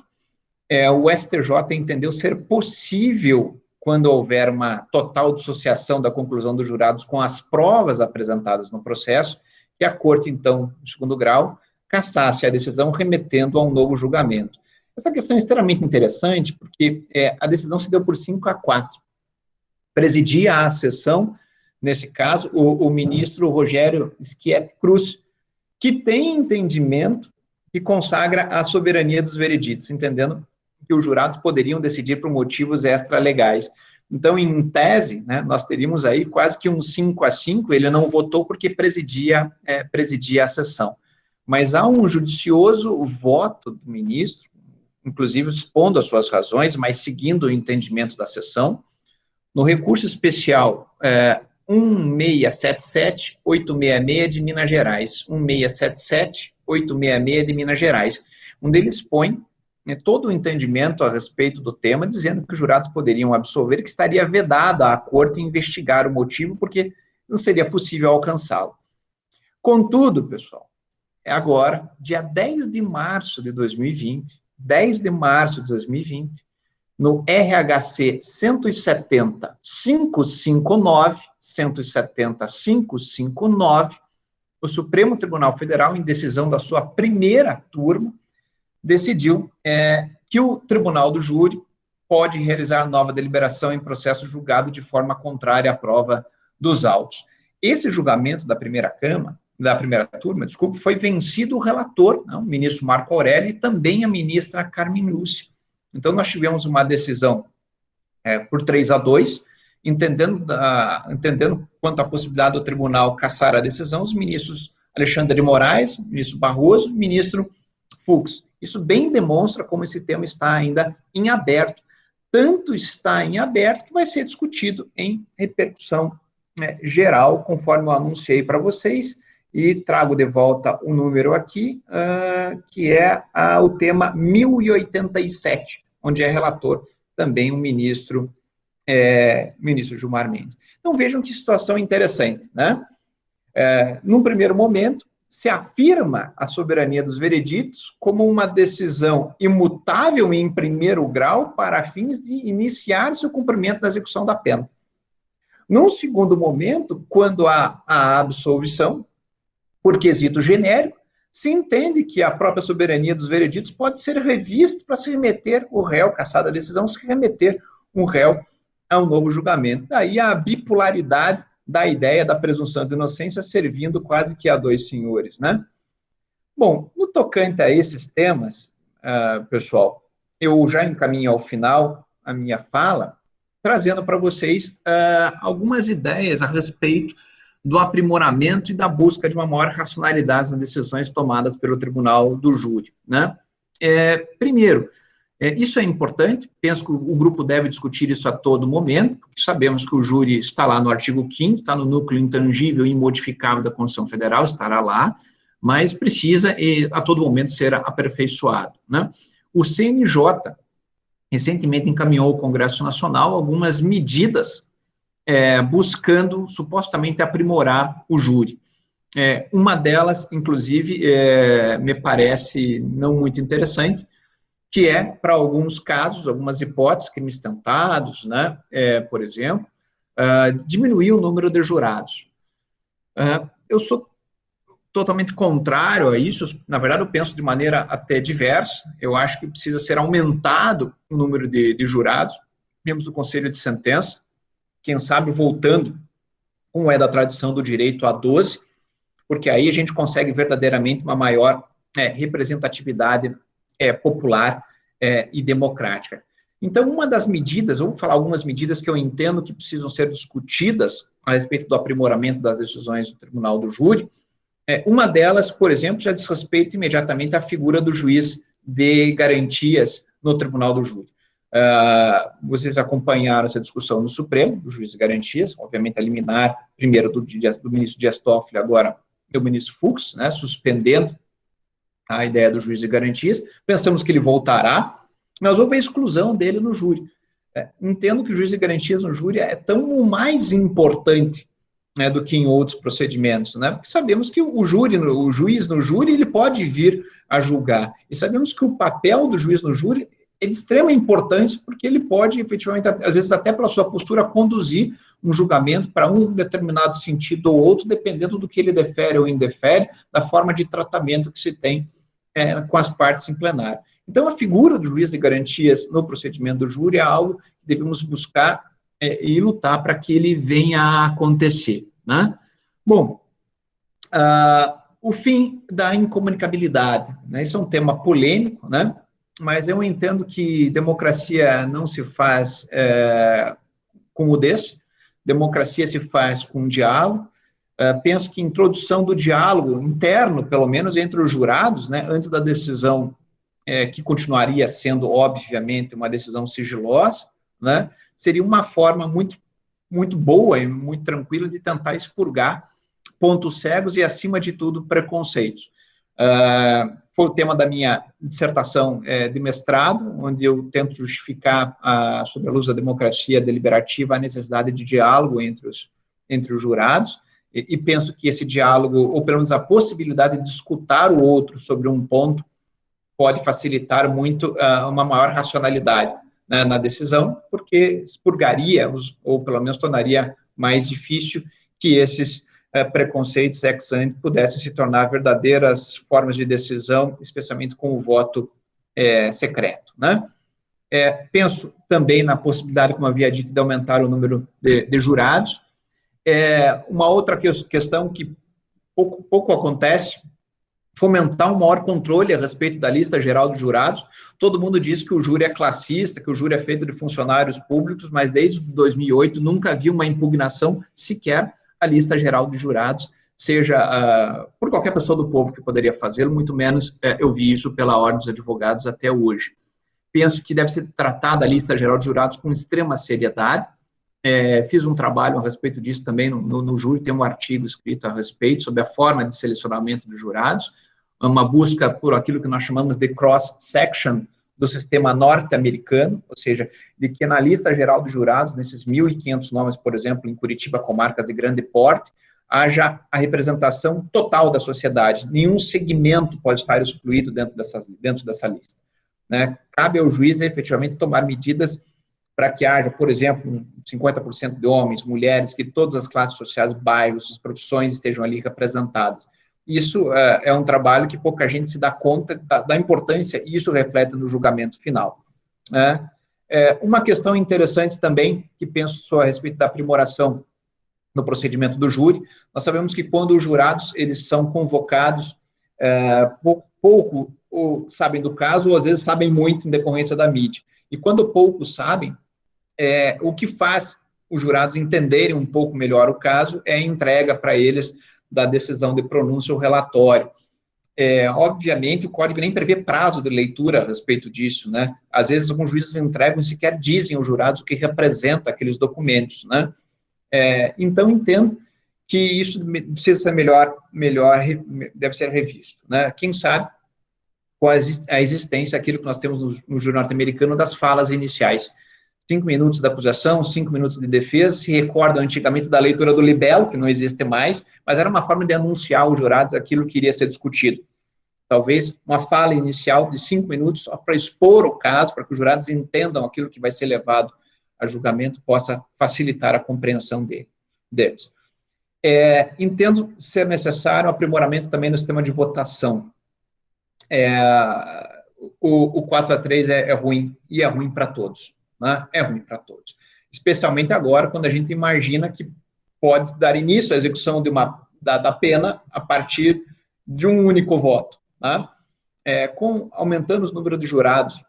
o STJ entendeu ser possível, quando houver uma total dissociação da conclusão dos jurados com as provas apresentadas no processo, que a corte, então, no segundo grau, cassasse a decisão remetendo a um novo julgamento. Essa questão é extremamente interessante, porque a decisão se deu por 5-4. Presidia a sessão, nesse caso, o ministro Rogério Schietti Cruz, que tem entendimento que consagra a soberania dos vereditos, entendendo que os jurados poderiam decidir por motivos extralegais. Então, em tese, né, nós teríamos aí quase que um 5-5, ele não votou porque presidia a sessão. Mas há um judicioso voto do ministro, inclusive expondo as suas razões, mas seguindo o entendimento da sessão, No recurso especial 1677866 de Minas Gerais, 1677866 de Minas Gerais, onde ele expõe todo o entendimento a respeito do tema, dizendo que os jurados poderiam absolver, que estaria vedado à corte investigar o motivo, porque não seria possível alcançá-lo. Contudo, pessoal, agora, dia 10 de março de 2020, no RHC 170.559, o Supremo Tribunal Federal, em decisão da sua primeira turma, decidiu que o Tribunal do Júri pode realizar nova deliberação em processo julgado de forma contrária à prova dos autos. Esse julgamento da primeira turma, foi vencido o relator, o ministro Marco Aurélio, e também a ministra Carmen Lúcia. Então, nós tivemos uma decisão por 3-2, entendendo quanto à possibilidade do tribunal cassar a decisão, os ministros Alexandre de Moraes, ministro Barroso, ministro Fux. Isso bem demonstra como esse tema está ainda em aberto. Tanto está em aberto que vai ser discutido em repercussão geral, conforme eu anunciei para vocês, e trago de volta o número aqui, que é o tema 1087, onde é relator também o ministro Gilmar Mendes. Então, vejam que situação interessante, né? Num primeiro momento, se afirma a soberania dos vereditos como uma decisão imutável em primeiro grau para fins de iniciar-se o cumprimento da execução da pena. Num segundo momento, quando há a absolvição, por quesito genérico, se entende que a própria soberania dos vereditos pode ser revista para se remeter o réu, cassada a decisão, se remeter um réu a um novo julgamento. Daí a bipolaridade da ideia da presunção de inocência servindo quase que a dois senhores, né? Bom, no tocante a esses temas, pessoal, eu já encaminho ao final a minha fala, trazendo para vocês algumas ideias a respeito do aprimoramento e da busca de uma maior racionalidade nas decisões tomadas pelo Tribunal do Júri, né? Primeiro, isso é importante, penso que o grupo deve discutir isso a todo momento, porque sabemos que o júri está lá no artigo 5º, está no núcleo intangível e imodificável da Constituição Federal, estará lá, mas precisa a todo momento ser aperfeiçoado, né? O CNJ recentemente encaminhou ao Congresso Nacional algumas medidas buscando supostamente aprimorar o júri. Uma delas, inclusive, me parece não muito interessante, que é, para alguns casos, algumas hipóteses, crimes tentados, né, por exemplo, diminuir o número de jurados. Eu sou totalmente contrário a isso, na verdade eu penso de maneira até diversa, eu acho que precisa ser aumentado o número de jurados, membros do Conselho de Sentença, quem sabe voltando, como é da tradição do direito, a 12, porque aí a gente consegue verdadeiramente uma maior representatividade popular e democrática. Então, uma das medidas, eu vou falar algumas medidas que eu entendo que precisam ser discutidas a respeito do aprimoramento das decisões do Tribunal do Júri. Uma delas, por exemplo, já diz respeito imediatamente à figura do juiz de garantias no Tribunal do Júri. Vocês acompanharam essa discussão no Supremo, do juiz de garantias, obviamente a liminar, primeiro do ministro Dias Toffoli, agora do ministro Fux, né, suspendendo a ideia do juiz de garantias. Pensamos que ele voltará, mas houve a exclusão dele no júri. Entendo que o juiz de garantias no júri é tão mais importante, né, do que em outros procedimentos, né? Porque sabemos que o juiz no júri, ele pode vir a julgar. E sabemos que o papel do juiz no júri é de extrema importância, porque ele pode, efetivamente, às vezes até pela sua postura, conduzir um julgamento para um determinado sentido ou outro, dependendo do que ele defere ou indefere, da forma de tratamento que se tem com as partes em plenário. Então, a figura do juiz de garantias no procedimento do júri é algo que devemos buscar e lutar para que ele venha a acontecer, né? Bom, o fim da incomunicabilidade, né? Isso é um tema polêmico, né? Mas eu entendo que democracia não se faz com mudez, democracia se faz com diálogo. Penso que a introdução do diálogo interno, pelo menos entre os jurados, né, antes da decisão, que continuaria sendo, obviamente, uma decisão sigilosa, né, seria uma forma muito muito boa e muito tranquila de tentar expurgar pontos cegos e, acima de tudo, preconceitos. Foi o tema da minha dissertação de mestrado, onde eu tento justificar, sob a luz da democracia deliberativa, a necessidade de diálogo entre os jurados, e penso que esse diálogo, ou pelo menos a possibilidade de escutar o outro sobre um ponto, pode facilitar muito uma maior racionalidade, né, na decisão, porque expurgaria, ou pelo menos tornaria mais difícil que esses preconceitos ex ante pudessem se tornar verdadeiras formas de decisão, especialmente com o voto secreto, né? Penso também na possibilidade, como havia dito, de aumentar o número de jurados. Uma outra questão que pouco acontece, fomentar um maior controle a respeito da lista geral dos jurados. Todo mundo diz que o júri é classista, que o júri é feito de funcionários públicos, mas desde 2008 nunca havia uma impugnação sequer à lista geral de jurados, seja por qualquer pessoa do povo que poderia fazê-lo, muito menos eu vi isso pela Ordem dos Advogados até hoje. Penso que deve ser tratada a lista geral de jurados com extrema seriedade. Fiz um trabalho a respeito disso também no júri, tem um artigo escrito a respeito sobre a forma de selecionamento dos jurados, uma busca por aquilo que nós chamamos de cross-section do sistema norte-americano, ou seja, de que na lista geral dos jurados, nesses 1.500 nomes, por exemplo, em Curitiba, comarcas de grande porte, haja a representação total da sociedade. Nenhum segmento pode estar excluído dentro dessa lista, né? Cabe ao juiz, efetivamente, tomar medidas para que haja, por exemplo, 50% de homens, mulheres, que todas as classes sociais, bairros, as profissões estejam ali representadas. Isso é um trabalho que pouca gente se dá conta da importância, e isso reflete no julgamento final, né? Uma questão interessante também, que penso a respeito da aprimoração no procedimento do júri, nós sabemos que quando os jurados eles são convocados, pouco sabem do caso, ou às vezes sabem muito em decorrência da mídia. E quando poucos sabem, o que faz os jurados entenderem um pouco melhor o caso é a entrega para eles da decisão de pronúncia ou relatório. Obviamente, o código nem prevê prazo de leitura a respeito disso, né? Às vezes, alguns juízes entregam e sequer dizem aos jurados o que representa aqueles documentos, né? Então, entendo que isso precisa ser melhor, deve ser revisto, né? Quem sabe, com a existência, aquilo que nós temos no júri norte-americano, das falas iniciais. 5 minutos da acusação, 5 minutos de defesa, se recordam antigamente da leitura do libelo, que não existe mais, mas era uma forma de anunciar aos jurados aquilo que iria ser discutido. Talvez uma fala inicial de 5 minutos, só para expor o caso, para que os jurados entendam aquilo que vai ser levado a julgamento, possa facilitar a compreensão deles. Entendo ser necessário um aprimoramento também no sistema de votação. O 4-3 é ruim, e é ruim para todos, né? É ruim para todos. Especialmente agora, quando a gente imagina que pode dar início à execução da pena a partir de um único voto, né? Aumentando os números de jurados,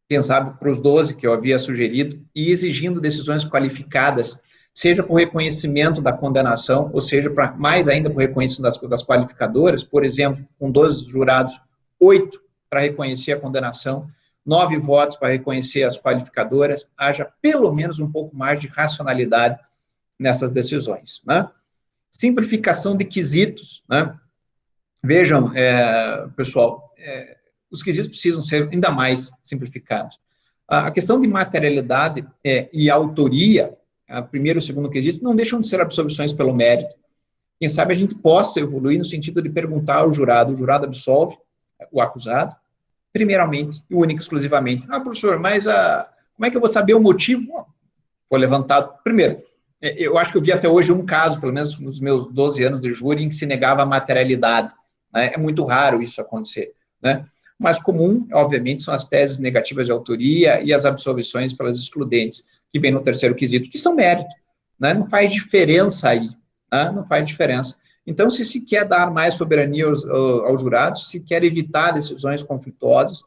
quem sabe para os 12 que eu havia sugerido, e exigindo decisões qualificadas, seja por reconhecimento da condenação, ou seja, mais ainda por reconhecimento das qualificadoras, por exemplo, com 12 jurados, 8 para reconhecer a condenação, 9 votos para reconhecer as qualificadoras, haja pelo menos um pouco mais de racionalidade nessas decisões, né? Simplificação de quesitos, né? Vejam, pessoal, os quesitos precisam ser ainda mais simplificados. A questão de materialidade e autoria, primeiro e segundo quesito, não deixam de ser absolvições pelo mérito. Quem sabe a gente possa evoluir no sentido de perguntar ao jurado, o jurado absolve o acusado, primeiramente e única exclusivamente. Professor, mas como é que eu vou saber o motivo? Foi levantado. Primeiro, eu acho que eu vi até hoje um caso, pelo menos nos meus 12 anos de júri, em que se negava a materialidade, né? É muito raro isso acontecer, né? O mais comum, obviamente, são as teses negativas de autoria e as absolvições pelas excludentes, que vem no terceiro quesito, que são mérito, né? Não faz diferença aí, né? Não faz diferença. Então, se quer dar mais soberania aos jurados, se quer evitar decisões conflituosas,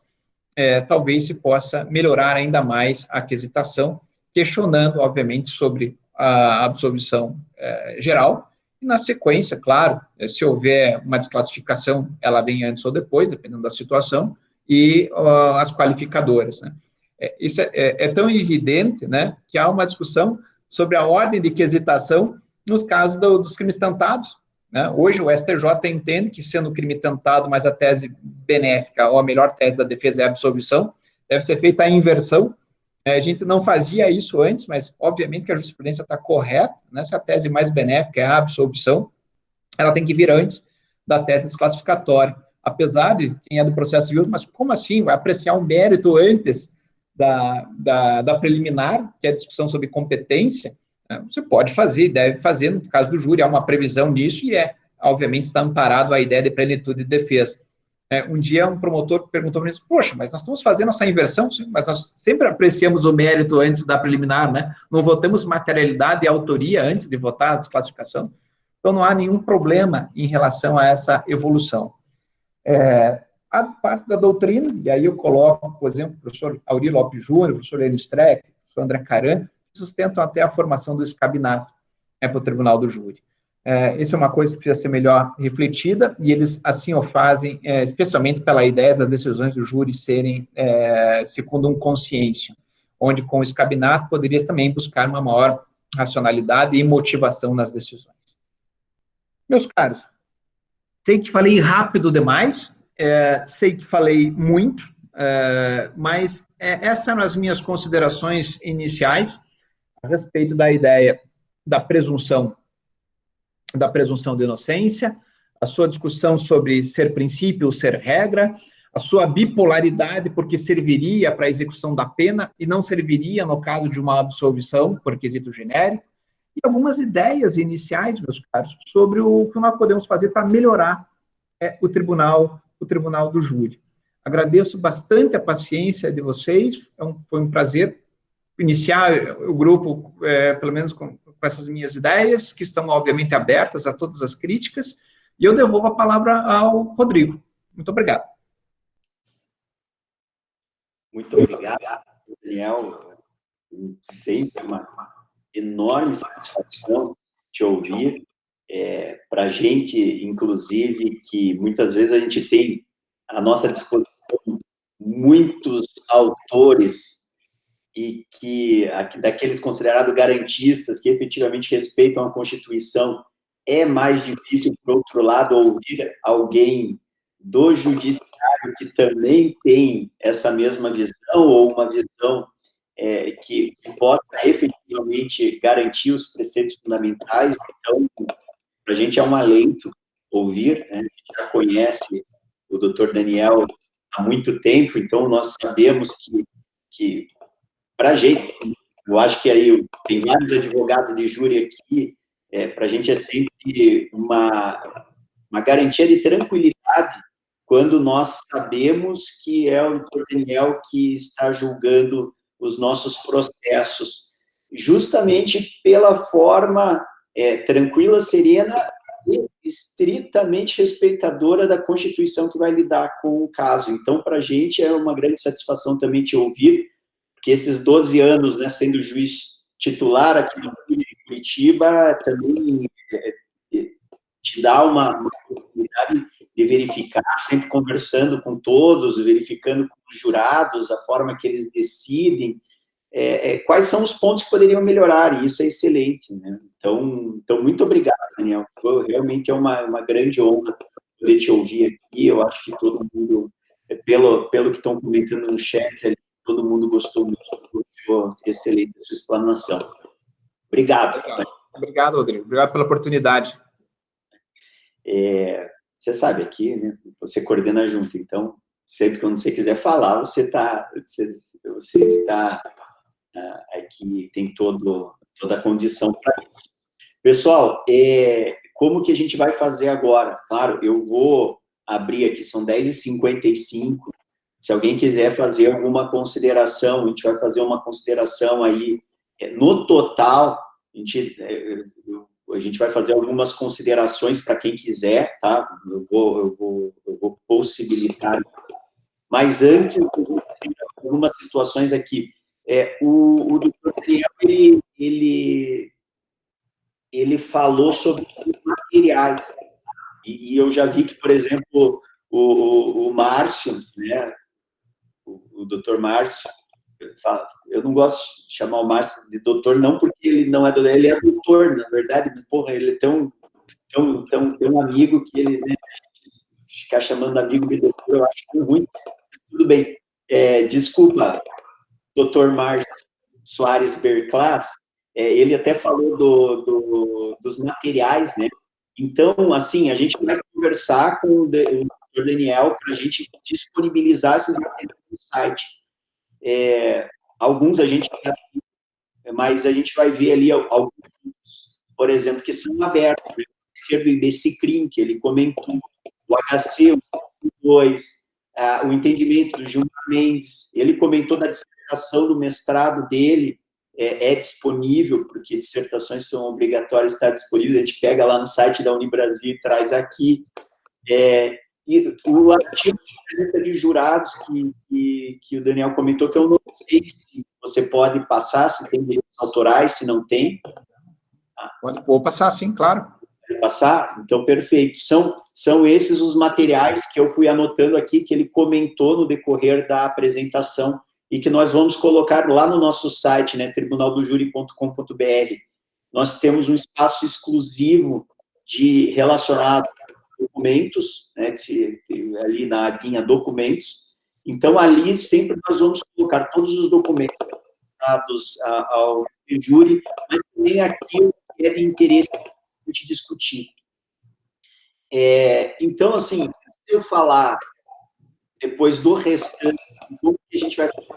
talvez se possa melhorar ainda mais a quesitação, questionando, obviamente, sobre a absolvição geral, e na sequência, claro, se houver uma desclassificação, ela vem antes ou depois, dependendo da situação, e as qualificadoras, né? Isso é tão evidente, né, que há uma discussão sobre a ordem de quesitação nos casos dos crimes tentados, né? Hoje o STJ entende que, sendo o crime tentado, mas a tese benéfica, ou a melhor tese da defesa é a absolvição, deve ser feita a inversão. A gente não fazia isso antes, mas obviamente que a jurisprudência está correta, né? Se a tese mais benéfica é a absolvição, ela tem que vir antes da tese desclassificatória. Apesar de quem é do processo civil, mas como assim? Vai apreciar um mérito antes da preliminar, que é a discussão sobre competência? Você pode fazer, deve fazer, no caso do júri, há uma previsão nisso e obviamente, está amparado a ideia de plenitude de defesa. Um dia um promotor perguntou para mim, poxa, mas nós estamos fazendo essa inversão, mas nós sempre apreciamos o mérito antes da preliminar, né? Não votamos materialidade e autoria antes de votar a desclassificação. Então, não há nenhum problema em relação a essa evolução. A parte da doutrina, e aí eu coloco, por exemplo, o professor Auri Lopes Júnior, o professor Lênin Streck, o professor André Caran, que sustentam até a formação do escabinato para o tribunal do júri. Isso é uma coisa que precisa ser melhor refletida, e eles assim o fazem, especialmente pela ideia das decisões do júri serem segundo um consciência, onde com o escabinato poderia também buscar uma maior racionalidade e motivação nas decisões. Meus caros, sei que falei rápido demais, sei que falei muito, mas essas são as minhas considerações iniciais a respeito da ideia da presunção de inocência, a sua discussão sobre ser princípio ou ser regra, a sua bipolaridade, porque serviria para a execução da pena e não serviria no caso de uma absolvição por quesito genérico, e algumas ideias iniciais, meus caros, sobre o que nós podemos fazer para melhorar o tribunal do júri. Agradeço bastante a paciência de vocês, foi um prazer iniciar o grupo, pelo menos com essas minhas ideias, que estão, obviamente, abertas a todas as críticas, e eu devolvo a palavra ao Rodrigo. Muito obrigado. Muito obrigado, Daniel. Sempre uma enorme satisfação te ouvir. Para a gente, inclusive, que muitas vezes a gente tem à nossa disposição muitos autores e que daqueles considerados garantistas que efetivamente respeitam a Constituição, é mais difícil, por outro lado, ouvir alguém do judiciário que também tem essa mesma visão, ou uma visão que possa efetivamente garantir os preceitos fundamentais. Então, para a gente é um alento ouvir, né? A gente já conhece o doutor Daniel há muito tempo, então nós sabemos que para a gente, eu acho que aí tem vários advogados de júri aqui, para a gente é sempre uma garantia de tranquilidade quando nós sabemos que é o doutor Daniel que está julgando os nossos processos, justamente pela forma tranquila, serena e estritamente respeitadora da Constituição que vai lidar com o caso. Então, para a gente é uma grande satisfação também te ouvir, porque esses 12 anos, né, sendo juiz titular aqui no Curitiba, também te dá uma possibilidade de verificar, sempre conversando com todos, verificando com os jurados, a forma que eles decidem, quais são os pontos que poderiam melhorar, e isso é excelente, né? Então, muito obrigado, Daniel. Realmente é uma grande honra poder te ouvir aqui. Eu acho que todo mundo, pelo que estão comentando no chat ali, todo mundo gostou muito, achou excelente a sua explanação. Obrigado. Obrigado, Rodrigo. Obrigado pela oportunidade. Você sabe aqui, né? Você coordena junto, então, sempre quando você quiser falar, você está aqui, tem toda a condição para isso. Pessoal, como que a gente vai fazer agora? Claro, eu vou abrir aqui, são 10h55, se alguém quiser fazer alguma consideração, a gente vai fazer uma consideração aí, no total, a gente vai fazer algumas considerações para quem quiser, tá? Eu vou possibilitar. Mas antes, algumas situações aqui. O doutor Daniel, ele falou sobre materiais. E eu já vi que, por exemplo, o Márcio, né? O doutor Márcio, Eu não gosto de chamar o Márcio de doutor, não porque ele não é doutor, ele é doutor, na verdade, mas, porra, ele é tão amigo que ele, né, ficar chamando amigo de doutor, eu acho ruim. Tudo bem. Desculpa, doutor Márcio Soares Berclas, ele até falou dos materiais, né? Então, assim, a gente vai conversar com o doutor Daniel para a gente disponibilizar esses materiais no site. Alguns a gente já tem, mas a gente vai ver ali alguns, por exemplo, que são abertos, né? Ser do IBCCRIM, que ele comentou, o HC, o 2, o entendimento do Gilmar Mendes, ele comentou da dissertação do mestrado dele, disponível, porque dissertações são obrigatórias, está disponível, a gente pega lá no site da Unibrasil e traz aqui. E o artigo de jurados que o Daniel comentou, que eu não sei se você pode passar, se tem direitos autorais, se não tem. Vou passar, sim, claro. Pode passar? Então, perfeito. São esses os materiais que eu fui anotando aqui, que ele comentou no decorrer da apresentação, e que nós vamos colocar lá no nosso site, né, tribunaldojuri.com.br. Nós temos um espaço exclusivo relacionado a documentos, né, ali na abinha documentos. Então, ali sempre nós vamos colocar todos os documentos relacionados ao júri, mas também aquilo que é de interesse para a gente discutir. Então, assim, se eu falar depois do restante, como que a gente vai fazer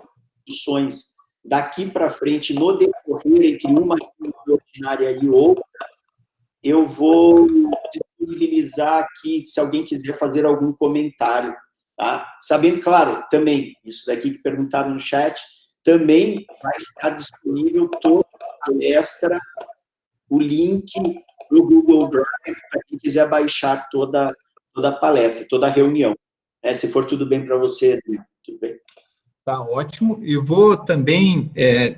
discussões daqui para frente, no decorrer entre uma ordinária e outra, eu vou disponibilizar aqui, se alguém quiser fazer algum comentário, tá? Sabendo, claro, também, isso daqui que perguntaram no chat, também vai estar disponível toda a palestra, o link do Google Drive, para quem quiser baixar toda a palestra, toda a reunião. Se for tudo bem para você, tudo bem. Tá ótimo. E vou também,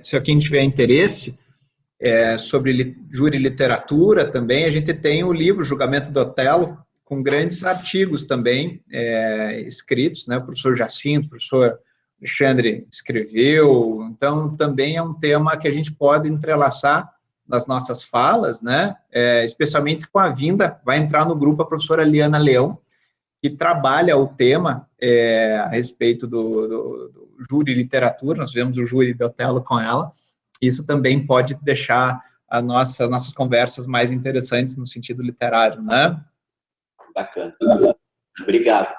se alguém tiver interesse, sobre júri e literatura também, a gente tem o livro Julgamento do Otelo, com grandes artigos também escritos, né? O professor Jacinto, o professor Alexandre escreveu, então também é um tema que a gente pode entrelaçar nas nossas falas, né? Especialmente com a vinda, vai entrar no grupo a professora Liana Leão, que trabalha o tema a respeito do júri e literatura, nós vemos o júri do Otelo com ela, isso também pode deixar as nossas conversas mais interessantes no sentido literário, né? Bacana. Obrigado.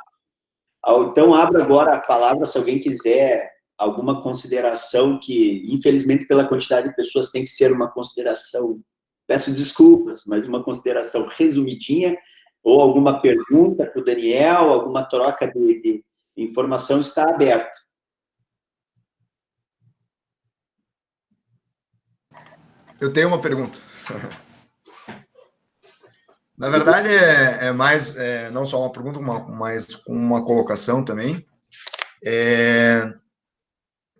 Então, abro agora a palavra, se alguém quiser alguma consideração, que, infelizmente, pela quantidade de pessoas, tem que ser uma consideração, peço desculpas, mas uma consideração resumidinha, ou alguma pergunta para o Daniel, alguma troca de informação, está aberto. Eu tenho uma pergunta. Na verdade, é mais, não só uma pergunta, mas uma colocação também.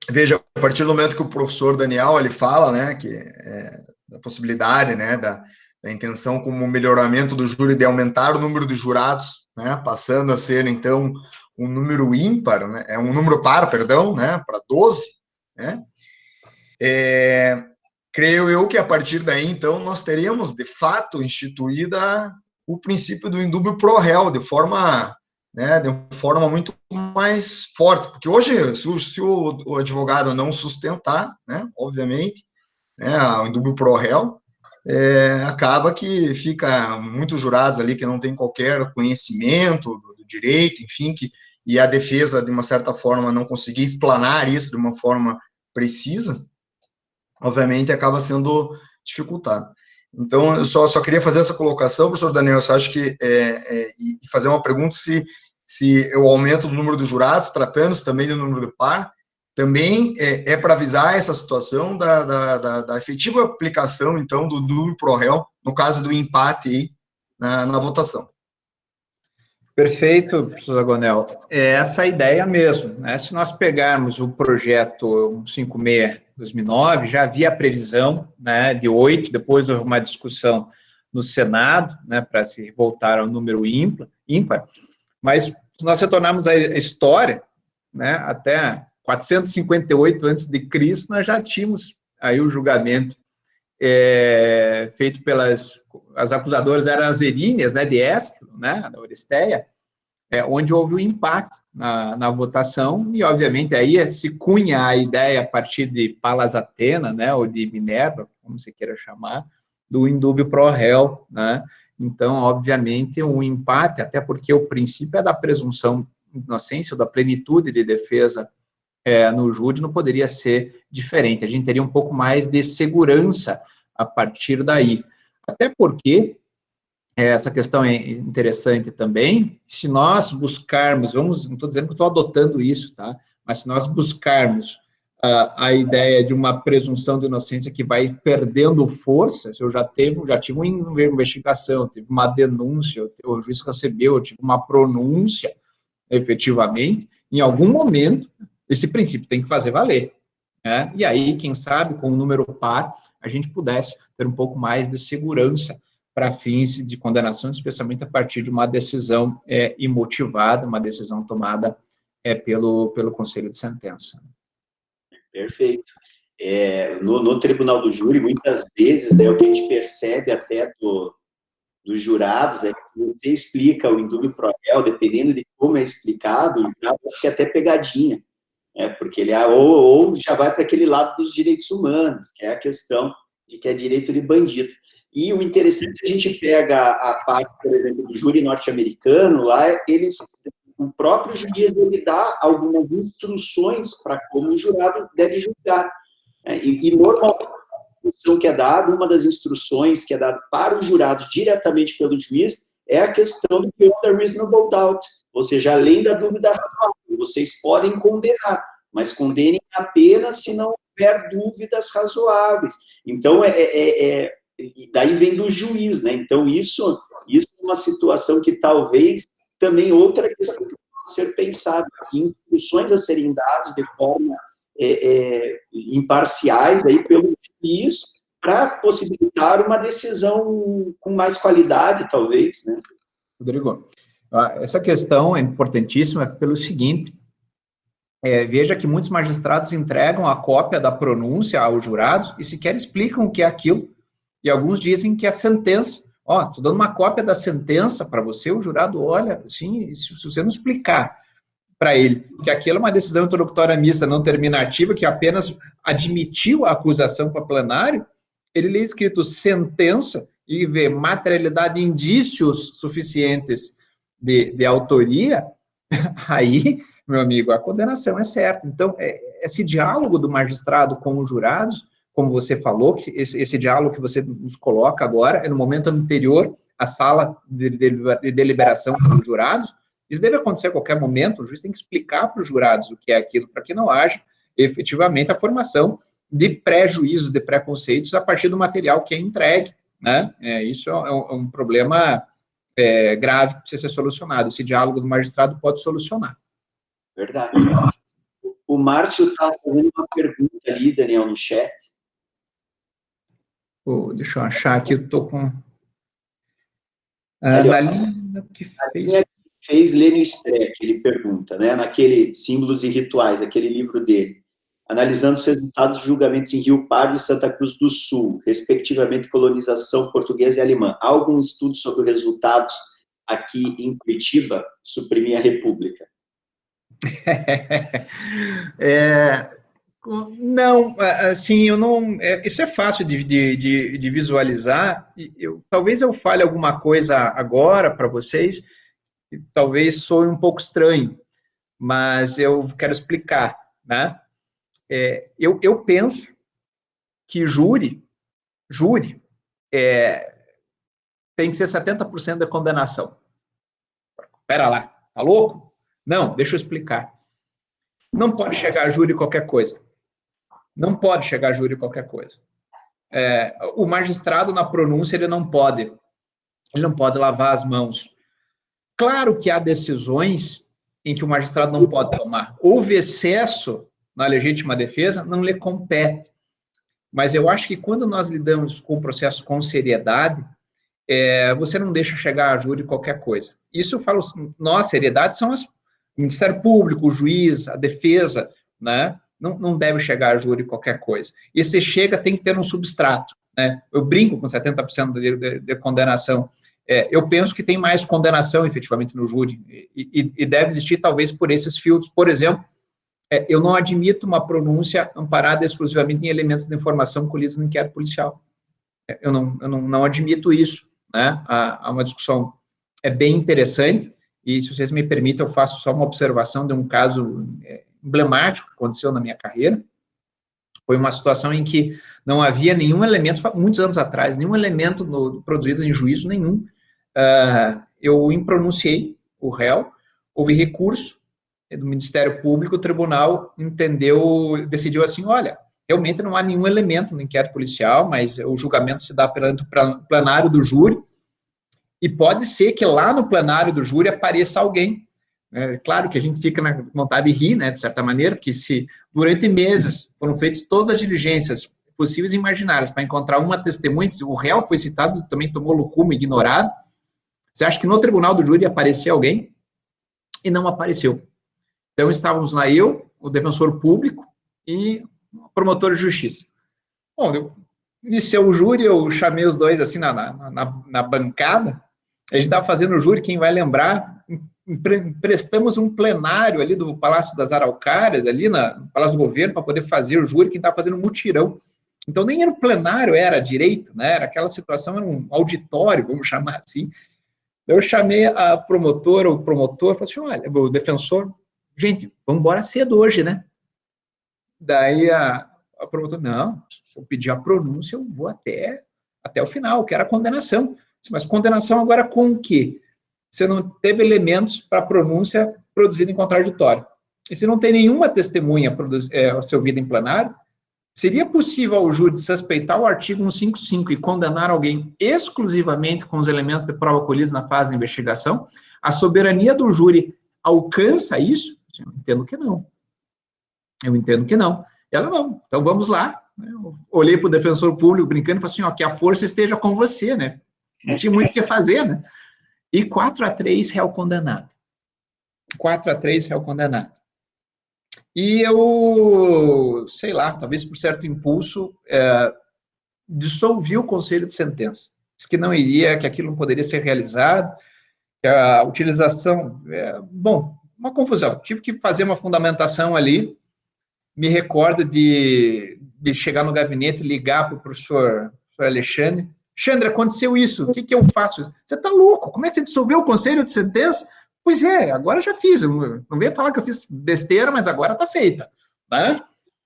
Veja, a partir do momento que o professor Daniel, ele fala, né, que da possibilidade, né, da intenção como melhoramento do júri de aumentar o número de jurados, né, passando a ser, então, um número ímpar, né, um número par, perdão, né, para 12, né, creio eu que a partir daí, então, nós teríamos, de fato, instituída o princípio do indúbio pro réu, de forma muito mais forte, porque hoje, se o advogado não sustentar, né, obviamente, né, o indúbio pro réu, acaba que fica muitos jurados ali que não tem qualquer conhecimento do direito, enfim, e a defesa, de uma certa forma, não conseguir explanar isso de uma forma precisa, obviamente, acaba sendo dificultado. Então, eu só queria fazer essa colocação, professor Daniel, você acha que, e fazer uma pergunta se o aumento do número de jurados, tratando-se também do número de par, também para avisar essa situação da efetiva aplicação, então, do dúbio pro réu, no caso do empate aí, na votação. Perfeito, professor Agonel. É essa a ideia mesmo, né? Se nós pegarmos o projeto 156/2009, já havia a previsão, né, de 8, depois houve uma discussão no Senado, né, para se voltar ao número ímpar, mas se nós retornarmos à história, né, até 458 a.C., nós já tínhamos aí o julgamento feito as acusadoras eram as Eríneas, né, de Ésquilo, né, da Oresteia, onde houve um empate na votação, e obviamente aí se cunha a ideia a partir de Palas Atena, né, ou de Minerva, como você queira chamar, do indúbio pro réu, né. Então, obviamente, um empate, até porque o princípio é da presunção de inocência, ou da plenitude de defesa no júri, não poderia ser diferente. A gente teria um pouco mais de segurança a partir daí. Até porque essa questão é interessante também, se nós buscarmos, não estou dizendo que estou adotando isso, tá? Mas se nós buscarmos a ideia de uma presunção de inocência que vai perdendo força, se eu já tive uma investigação, tive uma denúncia, o juiz recebeu, eu tive uma pronúncia, efetivamente, em algum momento, esse princípio tem que fazer valer, né? E aí, quem sabe, com um número par, a gente pudesse ter um pouco mais de segurança para fins de condenação, especialmente a partir de uma decisão imotivada, uma decisão tomada pelo Conselho de Sentença. Perfeito. No tribunal do júri, muitas vezes, né, o que a gente percebe até dos jurados é que se você explica o indúbio pro réu, dependendo de como é explicado, o jurado acha que é até pegadinha, porque ele ou já vai para aquele lado dos direitos humanos, que é a questão de que é direito de bandido. E o interessante, se a gente pega a parte, por exemplo, do júri norte-americano, lá o próprio juiz ele dá algumas instruções para como o jurado deve julgar. E normalmente, a instrução que é dada, uma das instruções que é dada para os jurados diretamente pelo juiz é a questão do beyond a reasonable doubt, ou seja, além da dúvida razoável. Vocês podem condenar, mas condenem apenas se não houver dúvidas razoáveis. Então, e daí vem do juiz, né? Então, isso é uma situação que talvez também outra questão que pode ser pensada, instruções a serem dadas de forma imparciais aí pelo juiz para possibilitar uma decisão com mais qualidade, talvez, né? Rodrigo, essa questão é importantíssima pelo seguinte, veja que muitos magistrados entregam a cópia da pronúncia aos jurados e sequer explicam o que é aquilo. E alguns dizem que a sentença, estou dando uma cópia da sentença para você, o jurado olha, assim, se você não explicar para ele que aquilo é uma decisão interlocutória mista não terminativa, que apenas admitiu a acusação para plenário, ele lê escrito sentença e vê materialidade de indícios suficientes de autoria, aí, meu amigo, a condenação é certa. Então, esse diálogo do magistrado com os jurados, como você falou, que esse diálogo que você nos coloca agora, é no momento anterior à sala de deliberação dos jurados, isso deve acontecer a qualquer momento, o juiz tem que explicar para os jurados o que é aquilo, para que não haja, efetivamente, a formação de pré-juízos, de preconceitos, a partir do material que é entregue, né? Isso é um problema grave que precisa ser solucionado. Esse diálogo do magistrado pode solucionar. Verdade. O Márcio está fazendo uma pergunta ali, Daniel, no chat. Deixa eu achar aqui, eu estou com... Na linha que fez Lênio Streck, ele pergunta, né, naquele Símbolos e Rituais, aquele livro dele, analisando os resultados dos julgamentos em Rio Pardo e Santa Cruz do Sul, respectivamente colonização portuguesa e alemã. Há algum estudo sobre os resultados aqui em Curitiba, suprimir a República? Não, assim, eu não... isso é fácil de visualizar. Talvez eu fale alguma coisa agora para vocês, que talvez soe um pouco estranho, mas eu quero explicar, né? Eu penso que júri tem que ser 70% da condenação. Espera lá, tá louco? Não, deixa eu explicar. Não pode chegar a júri qualquer coisa. Não pode chegar a júri qualquer coisa. O magistrado, na pronúncia, ele não pode lavar as mãos. Claro que há decisões em que o magistrado não pode tomar. Houve excesso na legítima defesa, não lhe compete. Mas eu acho que quando nós lidamos com o processo com seriedade, você não deixa chegar a júri qualquer coisa. Isso eu falo, seriedade são o Ministério Público, o juiz, a defesa, né? Não deve chegar a júri qualquer coisa. E se chega, tem que ter um substrato, né? Eu brinco com 70% de condenação. Eu penso que tem mais condenação, efetivamente, no júri, e deve existir, talvez, por esses filtros. Por exemplo, eu não admito uma pronúncia amparada exclusivamente em elementos de informação colhidos no inquérito policial. Eu não admito isso, né? Há uma discussão bem interessante, e, se vocês me permitem, eu faço só uma observação de um caso emblemático que aconteceu na minha carreira. Foi uma situação em que não havia nenhum elemento, muitos anos atrás, nenhum elemento produzido em juízo nenhum. Eu impronunciei o réu, houve recurso do Ministério Público, o tribunal decidiu assim, olha, realmente não há nenhum elemento no inquérito policial, mas o julgamento se dá perante o plenário do júri, e pode ser que lá no plenário do júri apareça alguém. Claro que a gente fica na vontade de rir, né, de certa maneira, porque se durante meses foram feitas todas as diligências possíveis e imaginárias para encontrar uma testemunha, o réu foi citado, também tomou rumo ignorado, você acha que no tribunal do júri ia aparecer alguém? E não apareceu. Então, estávamos lá eu, o defensor público e o promotor de justiça. Bom, eu iniciei o júri, eu chamei os dois assim na bancada, a gente estava fazendo o júri, quem vai lembrar, emprestamos um plenário ali do Palácio das Araucárias, ali no Palácio do Governo, para poder fazer o júri, quem estava fazendo mutirão. Então, nem era o plenário, era direito, né? Era aquela situação, era um auditório, vamos chamar assim. Eu chamei a promotora, o promotor, falei assim, olha, o defensor, gente, vamos embora cedo hoje, né? Daí a promotora, não, se eu pedir a pronúncia, eu vou até o final, eu quero a condenação. Mas condenação agora com o quê? Você não teve elementos para pronúncia produzida em contraditório. E se não tem nenhuma testemunha servida em plenário, seria possível ao júri suspeitar o artigo 155 e condenar alguém exclusivamente com os elementos de prova colhidos na fase de investigação? A soberania do júri alcança isso? Eu entendo que não. Ela não. Então vamos lá. Eu olhei para o defensor público brincando e falei assim, ó, que a força esteja com você, né? Não tinha muito o que fazer, né? E 4-3, réu condenado. 4-3, réu condenado. E eu, sei lá, talvez por certo impulso, dissolvi o conselho de sentença. Disse que não iria, que aquilo não poderia ser realizado, que a utilização... uma confusão. Tive que fazer uma fundamentação ali. Me recordo de chegar no gabinete e ligar para o professor Alexandre. Alexandre, aconteceu isso, o que eu faço? Você está louco? Como é que você dissolveu o conselho de sentença? Pois é, agora já fiz. Não venho falar que eu fiz besteira, mas agora está feita. Né?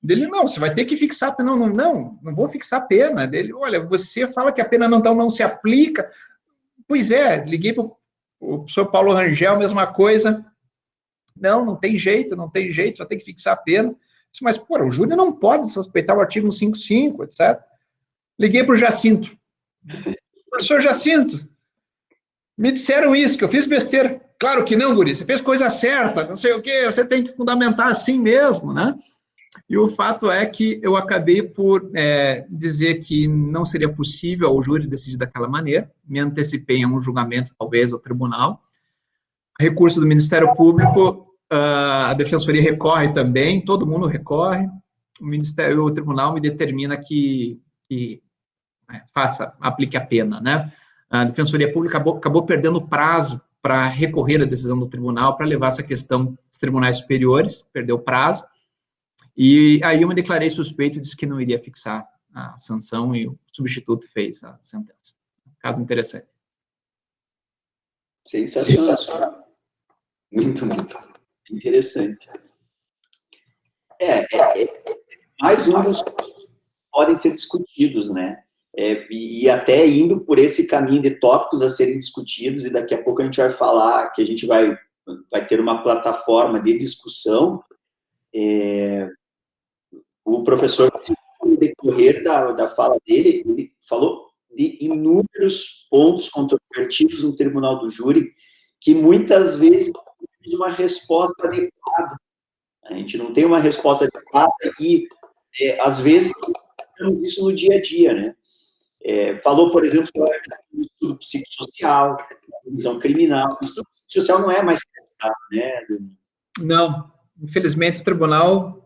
Dele, não, você vai ter que fixar a pena. Não vou fixar a pena. Dele, olha, você fala que a pena não se aplica. Pois é, liguei para o professor Paulo Rangel, mesma coisa. Não tem jeito, só tem que fixar a pena. Mas, o júri não pode suspeitar o artigo 155, etc. Liguei para o Jacinto. Professor Jacinto, me disseram isso, que eu fiz besteira. Claro que não, guri, você fez coisa certa, não sei o quê, você tem que fundamentar assim mesmo, né? E o fato é que eu acabei por dizer que não seria possível ao júri decidir daquela maneira, me antecipei a um julgamento, talvez, ao tribunal. Recurso do Ministério Público, a Defensoria recorre também, todo mundo recorre, o tribunal me determina que aplique a pena, né? A Defensoria Pública acabou perdendo o prazo para recorrer à decisão do tribunal, para levar essa questão aos tribunais superiores, perdeu o prazo, e aí eu me declarei suspeito e disse que não iria fixar a sanção, e o substituto fez a sentença. Caso interessante. Sensacional. Muito interessante. Mais um dos que podem ser discutidos, né? E até indo por esse caminho de tópicos a serem discutidos, e daqui a pouco a gente vai falar que a gente vai ter uma plataforma de discussão. O professor, no decorrer da fala dele, ele falou de inúmeros pontos controvertidos no tribunal do júri, que muitas vezes não tem uma resposta adequada. A gente não tem uma resposta adequada e, às vezes, temos isso no dia a dia, né? Falou, por exemplo, do estudo psicossocial, da visão criminal. O estudo psicossocial não é mais tratado, né? infelizmente, o tribunal,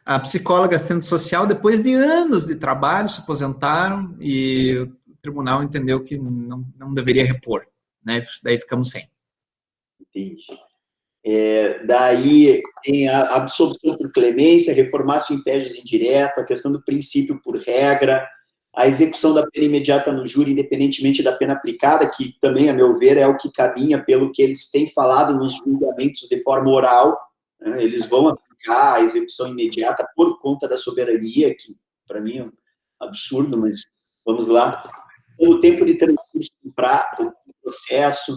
a psicóloga assistente social, depois de anos de trabalho, se aposentaram e o tribunal entendeu que não deveria repor, né? Daí ficamos sem. Entendi. Daí tem a absolvição por clemência, reformácio impégios indireto, a questão do princípio por regra, a execução da pena imediata no júri, independentemente da pena aplicada, que também, a meu ver, é o que caminha pelo que eles têm falado nos julgamentos de forma oral, né? Eles vão aplicar a execução imediata por conta da soberania, que para mim é um absurdo, mas vamos lá. O tempo de transcurso do processo,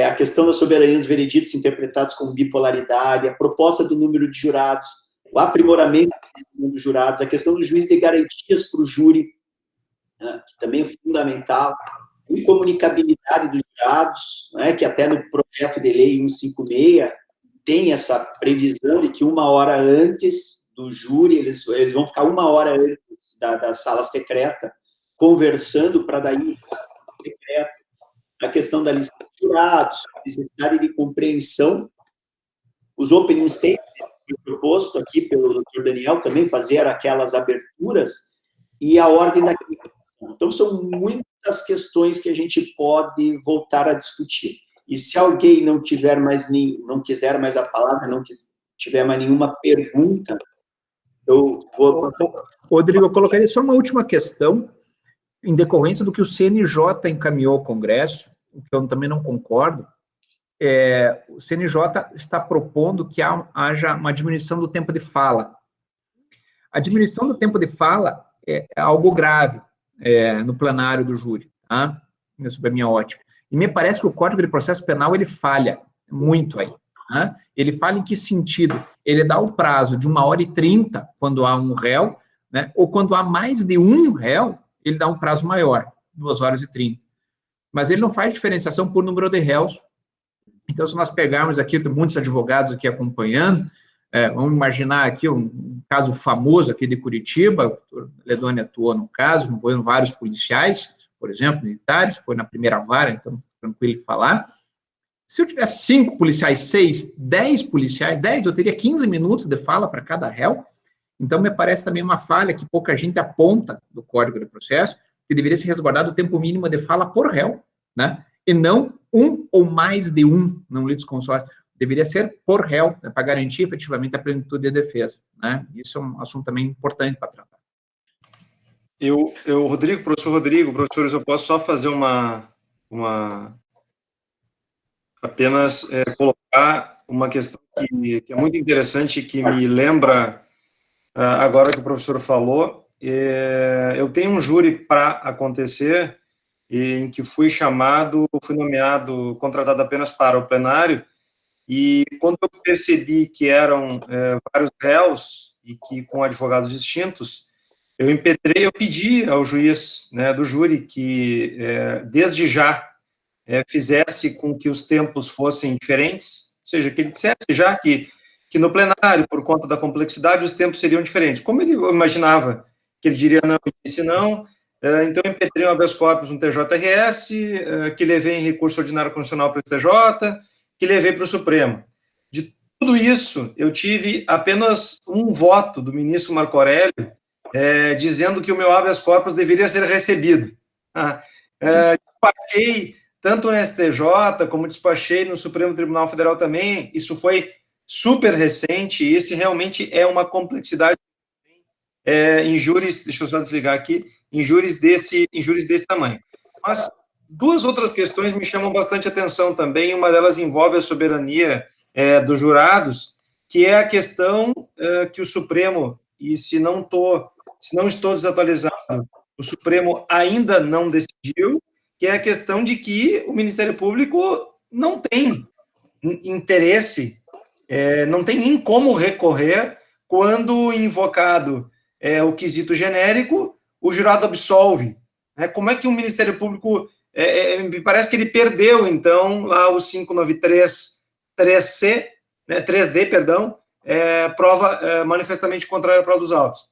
a questão da soberania dos vereditos interpretados como bipolaridade, a proposta do número de jurados, o aprimoramento dos jurados, a questão do juiz de garantias para o júri, né, que também é fundamental, a incomunicabilidade dos jurados, né, que até no projeto de lei 156 tem essa previsão de que 1 hora antes do júri, eles vão ficar 1 hora antes da sala secreta, conversando para daí secreta, a questão da lista de jurados, necessidade de compreensão, os opening statements que foi proposto aqui pelo Dr. Daniel também fazer aquelas aberturas e a ordem da comunicação. Então, são muitas questões que a gente pode voltar a discutir. E se alguém não quiser mais a palavra, não tiver mais nenhuma pergunta, eu vou... Rodrigo, eu colocaria só uma última questão, em decorrência do que o CNJ encaminhou ao Congresso, o que eu também não concordo. O CNJ está propondo que haja uma diminuição do tempo de fala. A diminuição do tempo de fala é algo grave no plenário do júri, tá? Sob a minha ótica. E me parece que o Código de Processo Penal, ele falha muito aí. Tá? Ele falha em que sentido? Ele dá o prazo de 1h30 quando há um réu, né? Ou quando há mais de um réu, ele dá um prazo maior, 2h30. Mas ele não faz diferenciação por número de réus. Então, se nós pegarmos aqui, tem muitos advogados aqui acompanhando, vamos imaginar aqui um caso famoso aqui de Curitiba, o doutor Ledoni atuou no caso, envolvendo vários policiais, por exemplo, militares, foi na primeira vara, então, tranquilo de falar. Se eu tivesse 5 policiais, 6, 10 policiais, 10, eu teria 15 minutos de fala para cada réu. Então, me parece também uma falha que pouca gente aponta do Código de Processo, que deveria ser resguardado o tempo mínimo de fala por réu, né? E não um ou mais de um, não litisconsórcio. Deveria ser por réu, né, para garantir efetivamente a plenitude de defesa, né? Isso é um assunto também importante para tratar. Professor Rodrigo, professores, eu posso só fazer apenas colocar uma questão que é muito interessante, que me lembra, agora que o professor falou, eu tenho um júri para acontecer, em que fui nomeado, contratado apenas para o plenário, e quando eu percebi que eram vários réus, e que com advogados distintos, eu pedi ao juiz, né, do júri que, desde já, fizesse com que os tempos fossem diferentes, ou seja, que ele dissesse já que no plenário, por conta da complexidade, os tempos seriam diferentes. Como eu imaginava que ele diria não, ele disse não, então eu impetrei um habeas corpus no TJRS, que levei em recurso ordinário constitucional para o STJ, que levei para o Supremo. De tudo isso, eu tive apenas um voto do ministro Marco Aurélio, dizendo que o meu habeas corpus deveria ser recebido. Despachei tanto no STJ, como despachei no Supremo Tribunal Federal também. Isso foi super recente, e isso realmente é uma complexidade em júris, deixa eu só desligar aqui, em júris desse tamanho. Mas duas outras questões me chamam bastante atenção também, uma delas envolve a soberania dos jurados, que é a questão que o Supremo, e se não estou desatualizado, o Supremo ainda não decidiu, que é a questão de que o Ministério Público não tem interesse, não tem nem como recorrer quando invocado o quesito genérico, o jurado absolve. Como é que o Ministério Público, me parece que ele perdeu, então, lá o 593 3C, 3D, perdão, prova manifestamente contrária à prova dos autos.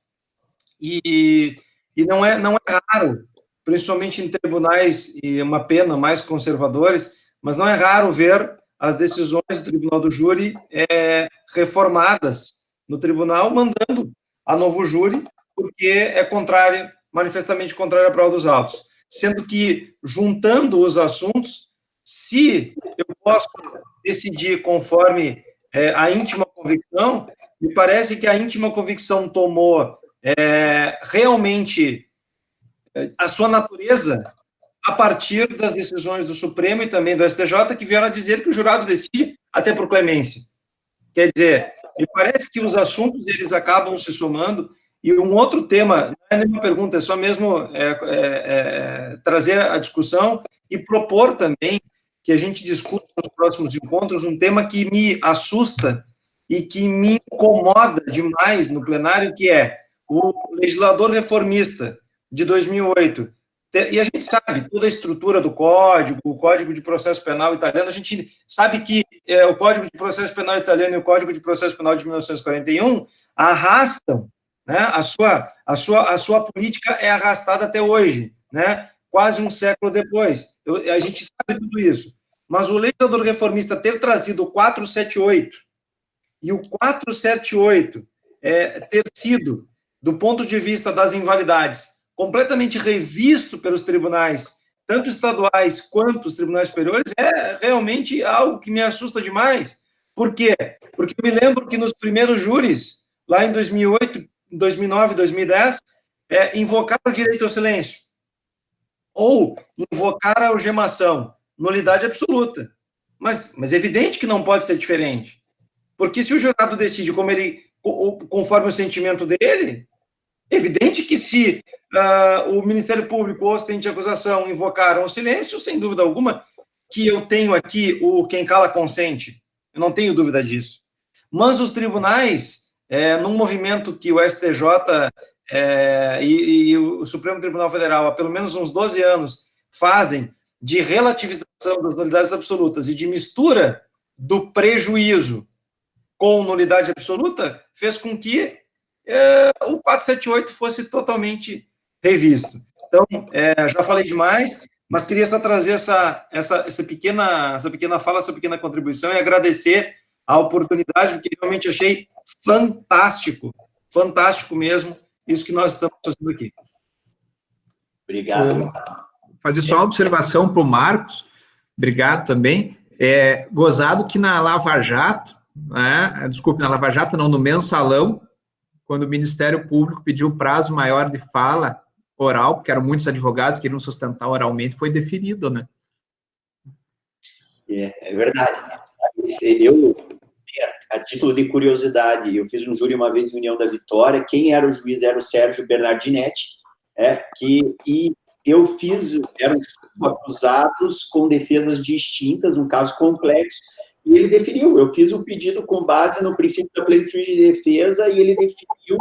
E não é raro, principalmente em tribunais, e uma pena, mais conservadores, mas não é raro ver as decisões do Tribunal do Júri reformadas no tribunal, mandando a novo júri, porque é contrária, manifestamente contrária à prova dos autos. Sendo que, juntando os assuntos, se eu posso decidir conforme a íntima convicção, me parece que a íntima convicção tomou realmente a sua natureza a partir das decisões do Supremo e também do STJ, que vieram a dizer que o jurado decide até por clemência. Quer dizer, me parece que os assuntos eles acabam se somando. E um outro tema, não é nenhuma pergunta, é só mesmo trazer a discussão e propor também que a gente discuta nos próximos encontros um tema que me assusta e que me incomoda demais no plenário, que é o legislador reformista de 2008. E a gente sabe toda a estrutura do Código, o Código de Processo Penal italiano, a gente sabe que o Código de Processo Penal italiano e o Código de Processo Penal de 1941 arrastam, né, a sua política é arrastada até hoje, né, quase um século depois. A gente sabe tudo isso. Mas o legislador reformista ter trazido o 478 e o 478 ter sido, do ponto de vista das invalidades, completamente revisto pelos tribunais, tanto estaduais quanto os tribunais superiores, é realmente algo que me assusta demais. Por quê? Porque eu me lembro que nos primeiros júris, lá em 2008, 2009, 2010, invocaram o direito ao silêncio, ou invocar a algemação, nulidade absoluta. Mas é evidente que não pode ser diferente, porque se o jurado decide conforme o sentimento dele, é evidente que se o Ministério Público ou ostente acusação invocaram o silêncio, sem dúvida alguma, que eu tenho aqui o quem cala consente. Eu não tenho dúvida disso. Mas os tribunais, num movimento que o STJ e o Supremo Tribunal Federal há pelo menos uns 12 anos fazem de relativização das nulidades absolutas e de mistura do prejuízo com nulidade absoluta, fez com que o 478 fosse totalmente revisto. Então, já falei demais, mas queria só trazer essa pequena fala, essa pequena contribuição e agradecer a oportunidade, porque realmente achei fantástico mesmo, isso que nós estamos fazendo aqui. Obrigado. Fazer só uma observação para o Marcos, obrigado também. Gozado que na Lava Jato, né, desculpe, na Lava Jato não, no Mensalão, quando o Ministério Público pediu prazo maior de fala oral, porque eram muitos advogados que queriam sustentar oralmente, foi deferido, né? É verdade. Eu, a título de curiosidade, eu fiz um júri uma vez em União da Vitória, quem era o juiz era o Sérgio Bernardinetti, e eu eram acusados com defesas distintas, um caso complexo, e ele deferiu. Eu fiz o pedido com base no princípio da plenitude de defesa, e ele deferiu,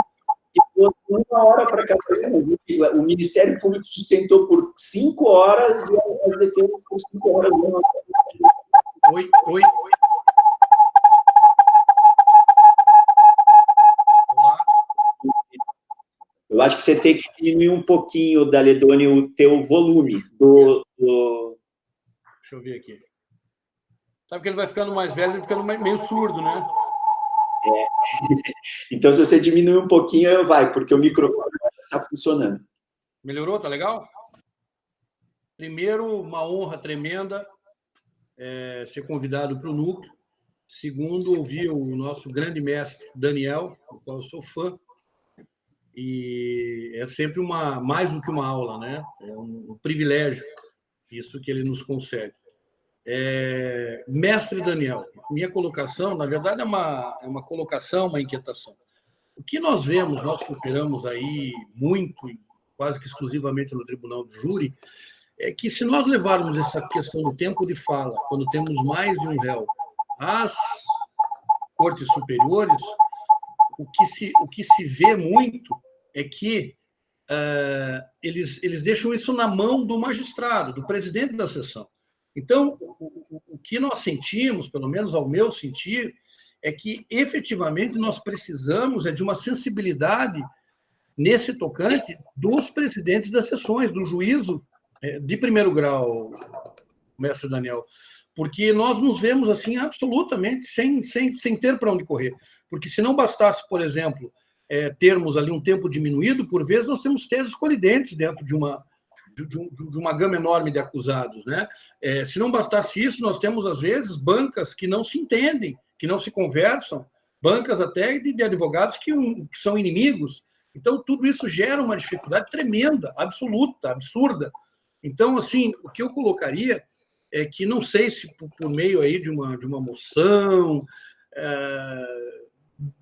e foi 1 hora para cada um. O Ministério Público sustentou por 5 horas, e as defesas por 5 horas. Oi. Eu acho que você tem que diminuir um pouquinho, Daledoni, o teu volume do... Deixa eu ver aqui. Sabe que ele vai ficando mais velho, ele vai ficando meio surdo, né? Então, se você diminuir um pouquinho, vai, porque o microfone está funcionando. Melhorou? Tá legal? Primeiro, uma honra tremenda ser convidado para o Núcleo. Segundo, ouvir o nosso grande mestre, Daniel, do qual eu sou fã. E é sempre mais do que uma aula, né? É um privilégio isso que ele nos concede. Mestre Daniel, minha colocação, na verdade, é uma colocação, uma inquietação. O que nós vemos, nós que operamos aí muito, quase que exclusivamente no Tribunal do Júri, é que se nós levarmos essa questão do tempo de fala, quando temos mais de um réu, às cortes superiores, o que se vê muito é que eles deixam isso na mão do magistrado, do presidente da sessão. Então, o que nós sentimos, pelo menos ao meu sentir, é que, efetivamente, nós precisamos de uma sensibilidade nesse tocante dos presidentes das sessões, do juízo de primeiro grau, mestre Daniel, porque nós nos vemos assim absolutamente sem ter para onde correr. Porque se não bastasse, por exemplo, termos ali um tempo diminuído, por vezes nós temos teses colidentes dentro de uma gama enorme de acusados, né? Se não bastasse isso, nós temos, às vezes, bancas que não se entendem, que não se conversam, bancas até de advogados que são inimigos. Então, tudo isso gera uma dificuldade tremenda, absoluta, absurda. Então, assim, o que eu colocaria é que, não sei se por meio aí de uma moção,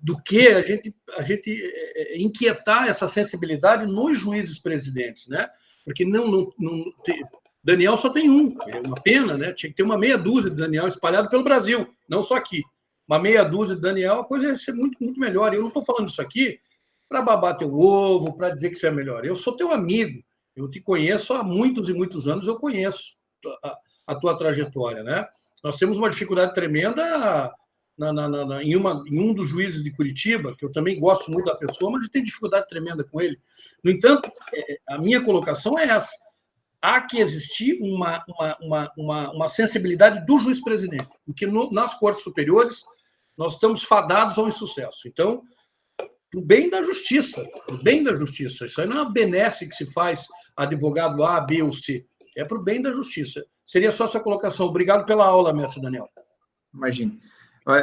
do que a gente inquietar essa sensibilidade nos juízes presidentes, né? Porque Daniel só tem um, é uma pena, né? Tinha que ter uma meia dúzia de Daniel espalhado pelo Brasil, não só aqui. Uma meia dúzia de Daniel, a coisa ia ser muito, muito melhor. E eu não estou falando isso aqui para babar teu ovo, para dizer que isso é melhor. Eu sou teu amigo, eu te conheço há muitos e muitos anos, eu conheço a tua trajetória, né? Nós temos uma dificuldade tremenda em um dos juízes de Curitiba, que eu também gosto muito da pessoa, mas tem dificuldade tremenda com ele. No entanto, a minha colocação é essa: há que existir uma sensibilidade do juiz-presidente, porque nas cortes superiores nós estamos fadados ao insucesso. Então, o bem da justiça, isso aí não é uma benesse que se faz advogado A, B ou C, é para o bem da justiça. Seria só essa colocação. Obrigado pela aula, mestre Daniel. Imagina.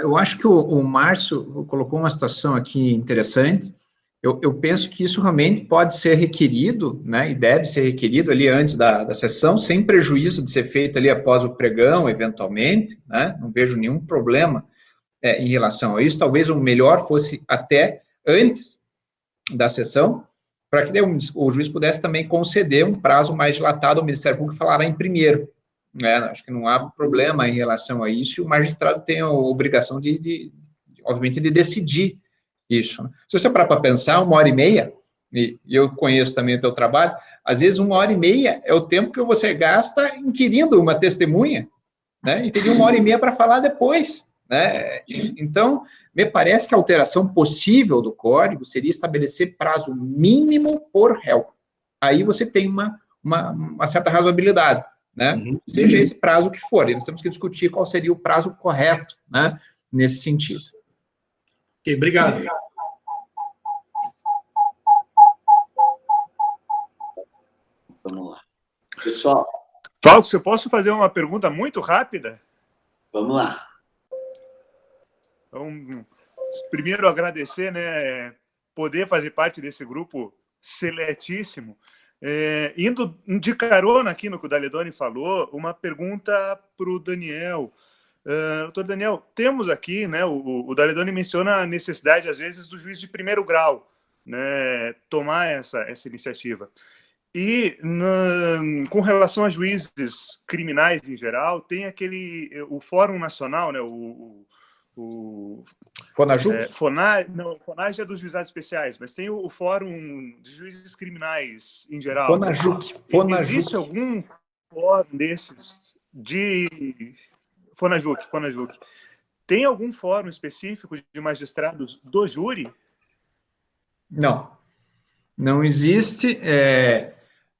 Eu acho que o Márcio colocou uma situação aqui interessante. Eu penso que isso realmente pode ser requerido, né, e deve ser requerido ali antes da sessão, sem prejuízo de ser feito ali após o pregão, eventualmente, né, não vejo nenhum problema em relação a isso. Talvez o melhor fosse até antes da sessão, para que o juiz pudesse também conceder um prazo mais dilatado ao Ministério Público, que falará em primeiro. Acho que não há problema em relação a isso, e o magistrado tem a obrigação obviamente, de decidir isso. Se você parar para pensar, 1h30, e eu conheço também o teu trabalho, às vezes 1h30 é o tempo que você gasta inquirindo uma testemunha, né, e teria 1h30 para falar depois, né? Então, me parece que a alteração possível do código seria estabelecer prazo mínimo por réu. Aí você tem uma certa razoabilidade, né? Seja esse prazo que for, e nós temos que discutir qual seria o prazo correto, né, nesse sentido. Ok, obrigado. Vamos lá. Pessoal. Fausto, eu posso fazer uma pergunta muito rápida? Vamos lá. Então, primeiro agradecer, né, poder fazer parte desse grupo seletíssimo. Indo de carona aqui no que o Daledoni falou, uma pergunta para o Daniel. Doutor Daniel, temos aqui, né, o Daledoni menciona a necessidade, às vezes, do juiz de primeiro grau, né, tomar essa iniciativa. E, com relação a juízes criminais em geral, tem o Fórum Nacional, né, Fonajuc? Fonage é dos juizados especiais, mas tem o Fórum de Juízes Criminais em geral. Fonajuc. Existe algum fórum desses de... Fonajuc. Tem algum fórum específico de magistrados do júri? Não existe.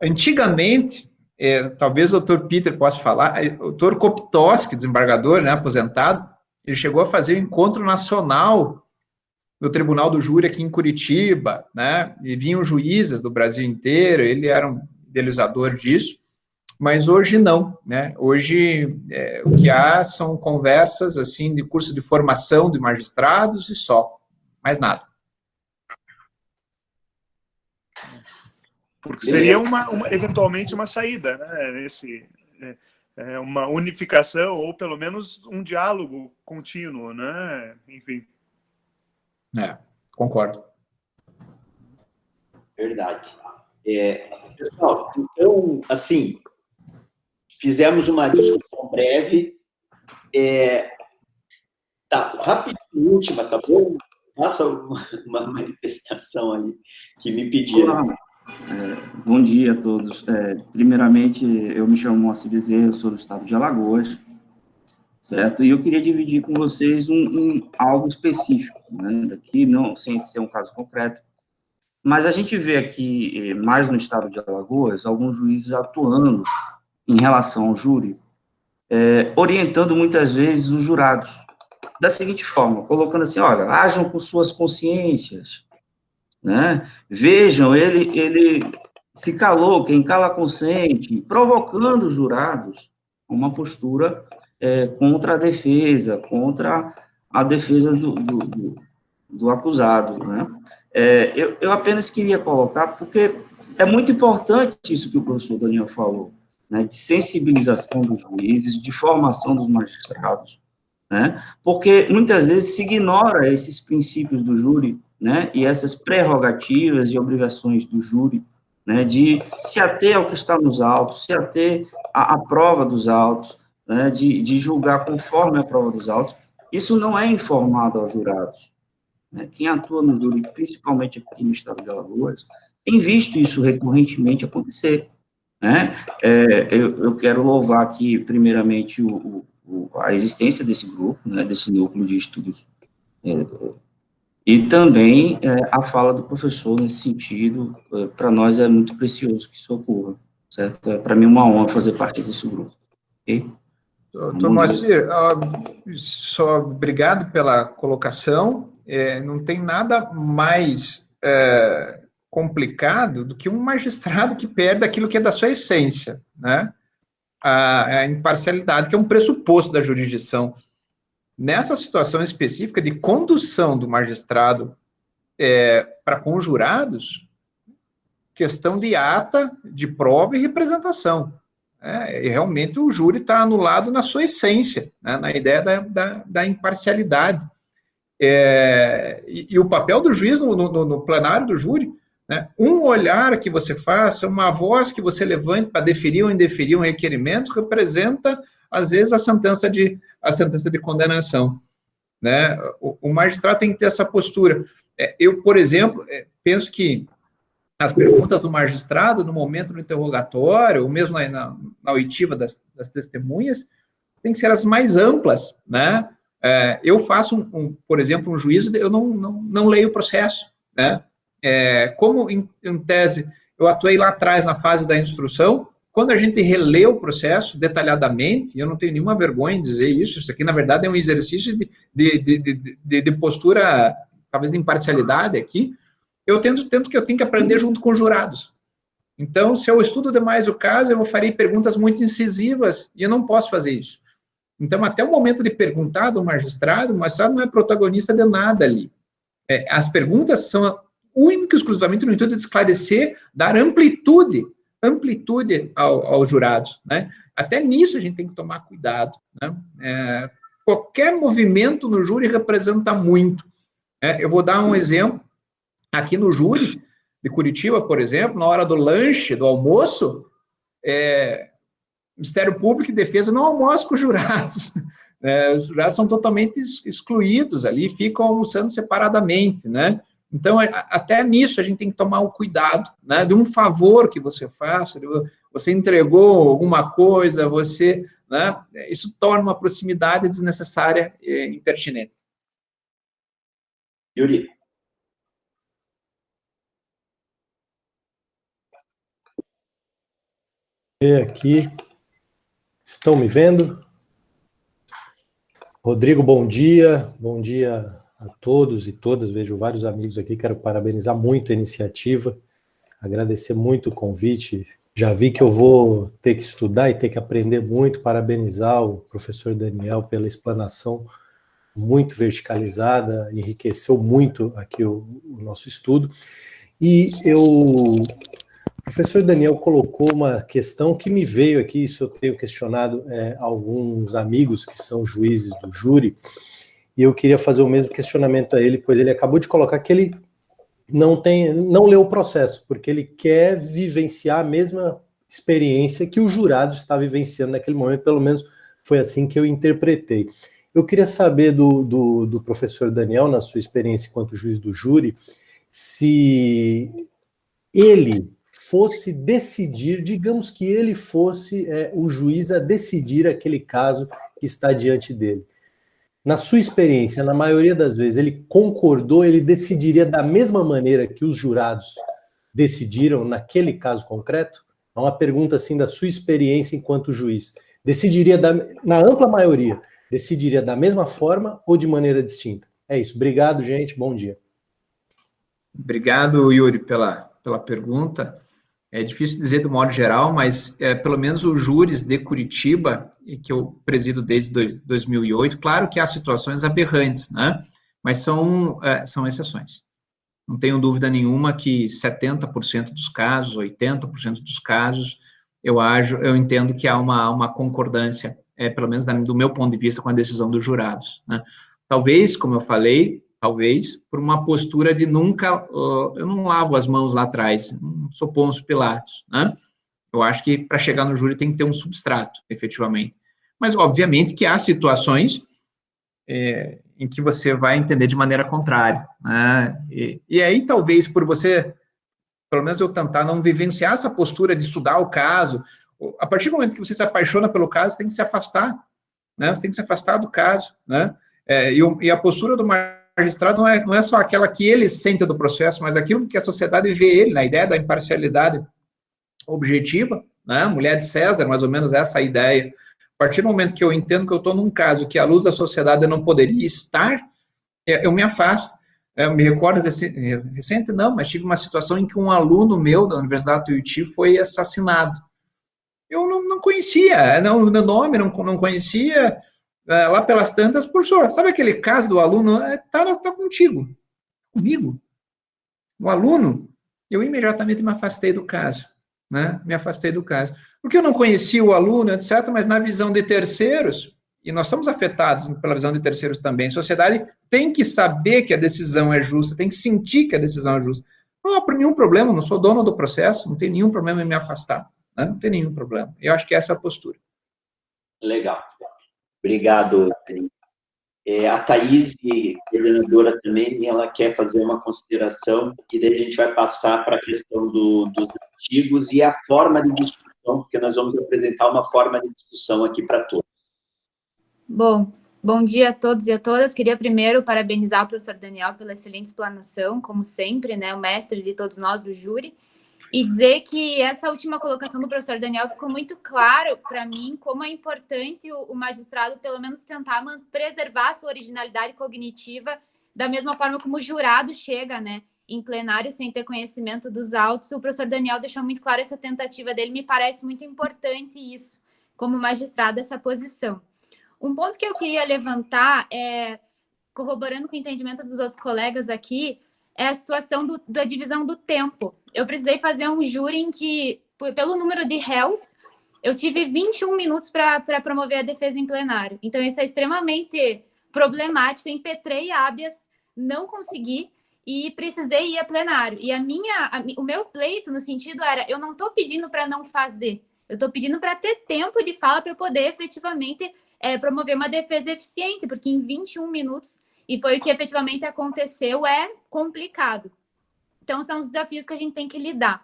Antigamente, talvez o doutor Peter possa falar, o doutor Koptoski, desembargador, né, aposentado, ele chegou a fazer o encontro nacional do Tribunal do Júri aqui em Curitiba, né, e vinham juízes do Brasil inteiro, ele era um idealizador disso, mas hoje não, né, hoje o que há são conversas, assim, de curso de formação de magistrados e só, mais nada. Porque seria eventualmente uma saída, né, uma unificação, ou pelo menos um diálogo contínuo, né? Enfim. Concordo. Verdade. Pessoal, então, assim, fizemos uma discussão breve. Rapidinho, última, acabou? Faça uma manifestação aí que me pediram. Bom dia a todos. Primeiramente, eu me chamo Moacir Bezerra, eu sou do estado de Alagoas, certo? E eu queria dividir com vocês algo específico, né? Daqui, não sem ser um caso concreto, mas a gente vê aqui, mais no estado de Alagoas, alguns juízes atuando em relação ao júri, orientando muitas vezes os jurados da seguinte forma, colocando assim, olha, ajam com suas consciências, né? Vejam, ele se calou, quem cala consente, provocando os jurados uma postura contra a defesa do acusado, né? Eu apenas queria colocar, porque é muito importante isso que o professor Daniel falou, né, de sensibilização dos juízes, de formação dos magistrados, né, porque muitas vezes se ignora esses princípios do júri, né, e essas prerrogativas e obrigações do júri, né, de se ater ao que está nos autos, se ater à prova dos autos, né, de julgar conforme a prova dos autos. Isso não é informado aos jurados, né? Quem atua no júri, principalmente aqui no estado de Alagoas, tem visto isso recorrentemente acontecer, né? Eu quero louvar aqui, primeiramente, a existência desse grupo, né, desse núcleo de estudos, e também a fala do professor nesse sentido. Para nós é muito precioso que isso ocorra, certo? Para mim é uma honra fazer parte desse grupo, ok? Doutor Moacir, só obrigado pela colocação. Não tem nada mais complicado do que um magistrado que perde aquilo que é da sua essência, né? A imparcialidade, que é um pressuposto da jurisdição. Nessa situação específica de condução do magistrado para com os jurados, questão de ata, de prova e representação. E realmente o júri está anulado na sua essência, né, na ideia da imparcialidade. E o papel do juiz no plenário do júri, né, um olhar que você faça, uma voz que você levante para deferir ou indeferir um requerimento, representa, às vezes, a sentença de condenação. Né? O magistrado tem que ter essa postura. Eu, por exemplo, penso que as perguntas do magistrado, no momento do interrogatório, ou mesmo na oitiva das testemunhas, tem que ser as mais amplas, né? Eu faço, por exemplo, um juízo, eu não leio o processo, né? Como, em tese, eu atuei lá atrás, na fase da instrução, quando a gente relê o processo detalhadamente, eu não tenho nenhuma vergonha em dizer isso aqui, na verdade, é um exercício de postura, talvez de imparcialidade aqui. Eu tento que eu tenho que aprender junto com os jurados. Então, se eu estudo demais o caso, eu farei perguntas muito incisivas, e eu não posso fazer isso. Então, até o momento de perguntar do magistrado, o magistrado não é protagonista de nada ali. As perguntas são única e exclusivamente no intuito de esclarecer, dar amplitude aos jurados, né? Até nisso a gente tem que tomar cuidado, né? Qualquer movimento no júri representa muito. Eu vou dar um exemplo. Aqui no júri de Curitiba, por exemplo, na hora do lanche, do almoço, Ministério Público e Defesa não almoçam com os jurados. Os jurados são totalmente excluídos ali, ficam almoçando separadamente, né? Então, até nisso a gente tem que tomar o cuidado, né? De um favor que você faça, você entregou alguma coisa, né? Isso torna uma proximidade desnecessária e impertinente. Yuri. Aqui, estão me vendo? Rodrigo, bom dia a todos e todas, vejo vários amigos aqui, quero parabenizar muito a iniciativa, agradecer muito o convite, já vi que eu vou ter que estudar e ter que aprender muito, parabenizar o professor Daniel pela explanação muito verticalizada, enriqueceu muito aqui o nosso estudo, e o professor Daniel colocou uma questão que me veio aqui, isso eu tenho questionado alguns amigos que são juízes do júri, e eu queria fazer o mesmo questionamento a ele, pois ele acabou de colocar que ele não leu o processo, porque ele quer vivenciar a mesma experiência que o jurado está vivenciando naquele momento, pelo menos foi assim que eu interpretei. Eu queria saber do professor Daniel, na sua experiência enquanto juiz do júri, se ele fosse decidir, digamos que ele fosse o juiz a decidir aquele caso que está diante dele. Na sua experiência, na maioria das vezes, ele concordou, ele decidiria da mesma maneira que os jurados decidiram naquele caso concreto? É uma pergunta assim da sua experiência enquanto juiz. na ampla maioria, decidiria da mesma forma ou de maneira distinta? É isso. Obrigado, gente. Bom dia. Obrigado, Yuri, pela pergunta. É difícil dizer do modo geral, mas pelo menos o júris de Curitiba, que eu presido desde 2008, claro que há situações aberrantes, né? Mas são exceções. Não tenho dúvida nenhuma que 70% dos casos, 80% dos casos, eu entendo que há uma concordância, pelo menos do meu ponto de vista, com a decisão dos jurados, né? Talvez, como eu falei, por uma postura de nunca, eu não lavo as mãos lá atrás, não sou Pôncio Pilatos, né? Eu acho que para chegar no júri tem que ter um substrato, efetivamente. Mas, obviamente, que há situações em que você vai entender de maneira contrária, né? E aí, talvez, por você, pelo menos eu tentar não vivenciar essa postura de estudar o caso, a partir do momento que você se apaixona pelo caso, você tem que se afastar, né? Você tem que se afastar do caso, né? E a postura do magistrado não é só aquela que ele sente do processo, mas aquilo que a sociedade vê ele, na ideia da imparcialidade objetiva, né? Mulher de César, mais ou menos essa a ideia. A partir do momento que eu entendo que eu estou num caso que, à luz da sociedade, eu não poderia estar, eu me afasto. Eu me recordo, recente não, mas tive uma situação em que um aluno meu da Universidade do Tuiuti foi assassinado. Eu não conhecia, o nome não conhecia, lá pelas tantas, professor, sabe aquele caso do aluno? Tá contigo, comigo. O aluno, eu imediatamente me afastei do caso, né? Me afastei do caso. Porque eu não conhecia o aluno, etc., mas na visão de terceiros, e nós somos afetados pela visão de terceiros também, a sociedade tem que saber que a decisão é justa, tem que sentir que a decisão é justa. Não há nenhum problema, não sou dono do processo, não tem nenhum problema em me afastar, né? Não tem nenhum problema. Eu acho que essa é a postura. Legal. Obrigado, a Thaís, coordenadora também, ela quer fazer uma consideração, e daí a gente vai passar para a questão dos artigos e a forma de discussão, porque nós vamos apresentar uma forma de discussão aqui para todos. Bom dia a todos e a todas. Queria primeiro parabenizar o professor Daniel pela excelente explanação, como sempre, né, o mestre de todos nós do júri, e dizer que essa última colocação do professor Daniel ficou muito claro para mim como é importante o magistrado, pelo menos, tentar preservar a sua originalidade cognitiva, da mesma forma como o jurado chega, né, em plenário sem ter conhecimento dos autos. O professor Daniel deixou muito claro essa tentativa dele, me parece muito importante isso, como magistrado, essa posição. Um ponto que eu queria levantar, corroborando com o entendimento dos outros colegas aqui, é a situação da divisão do tempo. Eu precisei fazer um júri em que, pelo número de réus, eu tive 21 minutos para promover a defesa em plenário. Então, isso é extremamente problemático. Impetrei habeas, não consegui e precisei ir a plenário. E o meu pleito, no sentido, era, eu não estou pedindo para não fazer, eu estou pedindo para ter tempo de fala para poder efetivamente promover uma defesa eficiente, porque em 21 minutos, e foi o que efetivamente aconteceu, é complicado. Então, são os desafios que a gente tem que lidar.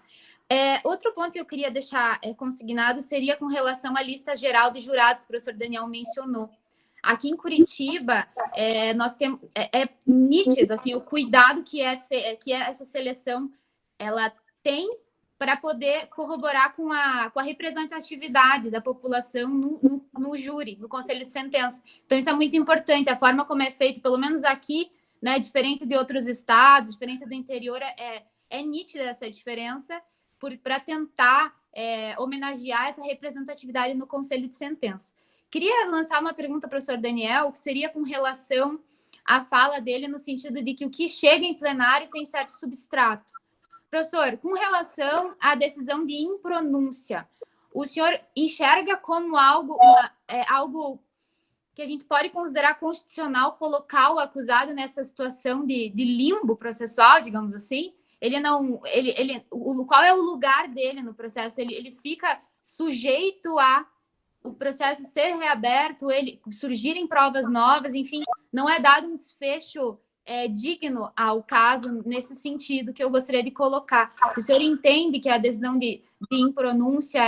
Outro ponto que eu queria deixar consignado seria com relação à lista geral de jurados, que o professor Daniel mencionou. Aqui em Curitiba, nós temos, nítido assim, o cuidado que essa seleção ela tem para poder corroborar com a representatividade da população no júri, no conselho de sentença. Então, isso é muito importante. A forma como é feito, pelo menos aqui, né, diferente de outros estados, diferente do interior, é nítida essa diferença para tentar homenagear essa representatividade no conselho de sentença. Queria lançar uma pergunta para o professor Daniel, que seria com relação à fala dele, no sentido de que o que chega em plenário tem certo substrato. Professor, com relação à decisão de impronúncia, o senhor enxerga como algo que a gente pode considerar constitucional colocar o acusado nessa situação de limbo processual, digamos assim? Qual é o lugar dele no processo? Ele fica sujeito a o processo ser reaberto, surgirem provas novas, enfim, não é dado um desfecho digno ao caso, nesse sentido que eu gostaria de colocar. O senhor entende que a decisão de impronúncia,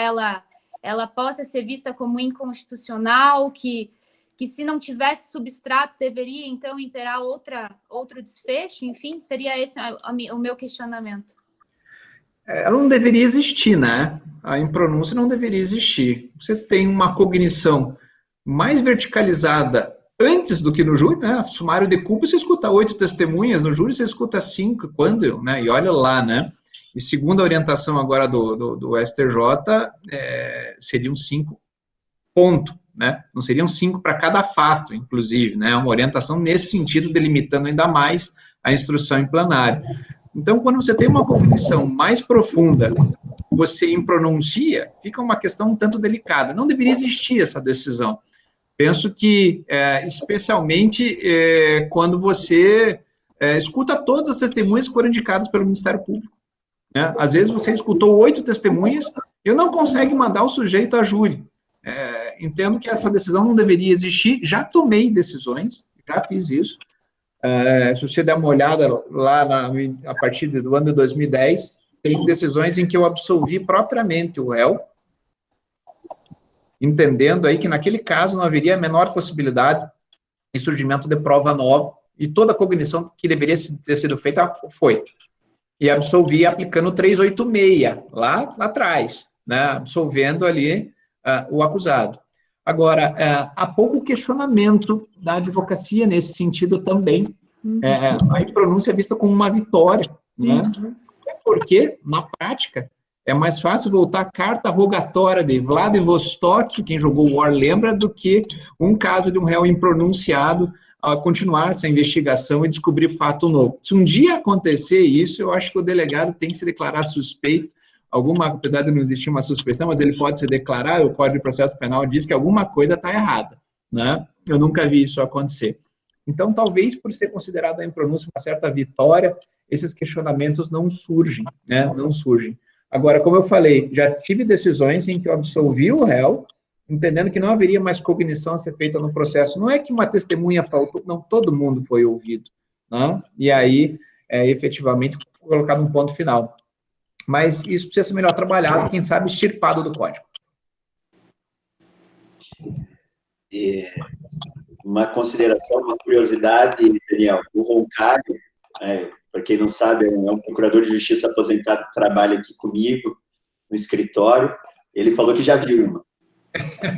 ela possa ser vista como inconstitucional, que se não tivesse substrato, deveria, então, imperar outro desfecho? Enfim, seria esse o meu questionamento. ela não deveria existir, né? A impronúncia não deveria existir. Você tem uma cognição mais verticalizada antes do que no júri, né? Sumário de culpa, você escuta 8 testemunhas, no júri você escuta 5, quando, né? E olha lá, né? E segundo a orientação agora do STJ, seriam 5 ponto, né? Não seriam 5 para cada fato, inclusive, né? Uma orientação nesse sentido, delimitando ainda mais a instrução em plenário. Então, quando você tem uma cognição mais profunda, você impronuncia, fica uma questão um tanto delicada. Não deveria existir essa decisão. Penso que, especialmente, quando você escuta todas as testemunhas que foram indicadas pelo Ministério Público. Né? Às vezes você escutou 8 testemunhas e não consegue mandar o sujeito a júri. Entendo que essa decisão não deveria existir. Já tomei decisões, já fiz isso. Se você der uma olhada lá a partir do ano de 2010, tem decisões em que eu absolvi propriamente o réu, entendendo aí que naquele caso não haveria a menor possibilidade de surgimento de prova nova, e toda a cognição que deveria ter sido feita foi. E absolvi aplicando 386, lá atrás, né, absolvendo ali o acusado. Agora, há pouco questionamento da advocacia nesse sentido também. A impronúncia é vista como uma vitória, né? Porque, na prática, é mais fácil voltar a carta rogatória de Vladivostok, quem jogou War lembra, do que um caso de um réu impronunciado a continuar essa investigação e descobrir fato novo. Se um dia acontecer isso, eu acho que o delegado tem que se declarar suspeito, apesar de não existir uma suspeição, mas ele pode se declarar, o Código de Processo Penal diz que alguma coisa está errada, né? Eu nunca vi isso acontecer. Então, talvez por ser considerada a impronúncia uma certa vitória, esses questionamentos não surgem, né? Não surgem. Agora, como eu falei, já tive decisões em que eu absolvi o réu, entendendo que não haveria mais cognição a ser feita no processo. Não é que uma testemunha faltou, não, todo mundo foi ouvido, né? E aí, efetivamente, foi colocado um ponto final. Mas isso precisa ser melhor trabalhado, quem sabe extirpado do código. Uma consideração, uma curiosidade, Daniel, o Roncalho, para quem não sabe, é um procurador de justiça aposentado que trabalha aqui comigo no escritório. Ele falou que já viu uma.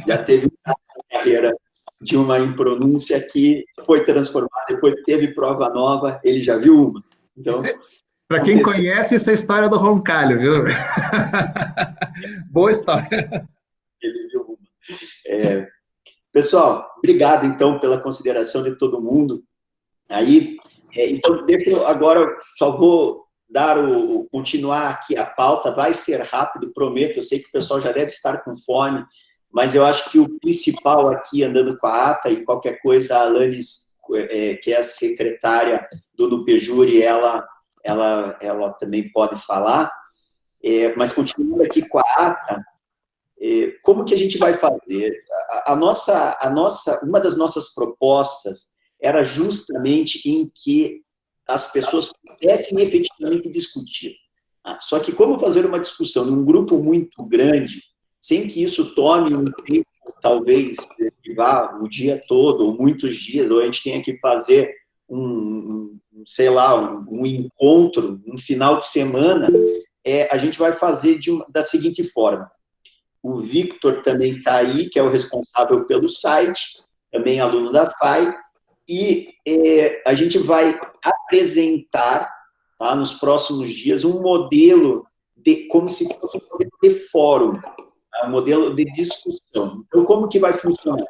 Já teve uma carreira de uma impronúncia que foi transformada, depois teve prova nova, ele já viu uma. Então, para quem conhece essa história do Roncalho, viu? Boa história. Ele viu uma. Pessoal, obrigado, então, pela consideração de todo mundo. Aí, então, deixa eu agora, só vou continuar aqui a pauta, vai ser rápido, prometo, eu sei que o pessoal já deve estar com fome, mas eu acho que o principal aqui, andando com a ata e qualquer coisa, a Alanis, que é a secretária do NUPEJURI, ela também pode falar, mas continuando aqui com a ata, como que a gente vai fazer? Uma das nossas propostas era justamente em que as pessoas pudessem efetivamente discutir. Só que como fazer uma discussão num grupo muito grande, sem que isso tome um tempo, talvez, que vá o dia todo, ou muitos dias, ou a gente tenha que fazer um encontro, um final de semana, a gente vai fazer da seguinte forma. O Victor também está aí, que é o responsável pelo site, também aluno da FAI, e a gente vai apresentar, tá, nos próximos dias, um modelo como se fosse um modelo de fórum, tá, um modelo de discussão. Então, como que vai funcionar?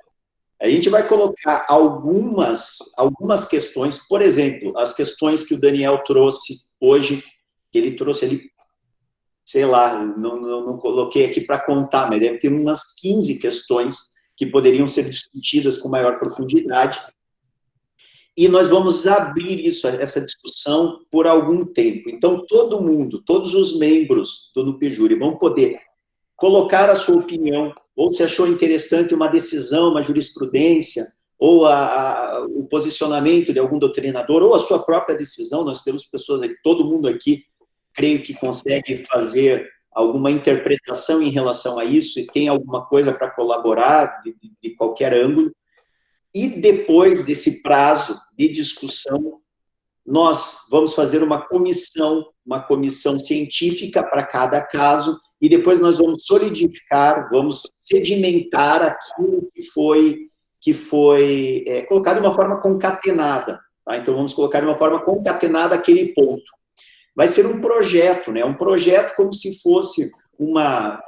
A gente vai colocar algumas questões, por exemplo, as questões que o Daniel trouxe hoje, que ele trouxe ali, sei lá, não coloquei aqui para contar, mas deve ter umas 15 questões que poderiam ser discutidas com maior profundidade. E nós vamos abrir essa discussão por algum tempo. Então, todo mundo, todos os membros do NUPEJURI vão poder colocar a sua opinião, ou se achou interessante uma decisão, uma jurisprudência, ou o posicionamento de algum doutrinador, ou a sua própria decisão. Nós temos pessoas aqui, todo mundo aqui, creio que consegue fazer alguma interpretação em relação a isso e tem alguma coisa para colaborar de qualquer ângulo. E depois desse prazo de discussão, nós vamos fazer uma comissão científica para cada caso, e depois nós vamos solidificar, vamos sedimentar aquilo que foi colocado de uma forma concatenada. Tá? Então, vamos colocar de uma forma concatenada aquele ponto. Vai ser um projeto, né? Um projeto como se fosse uma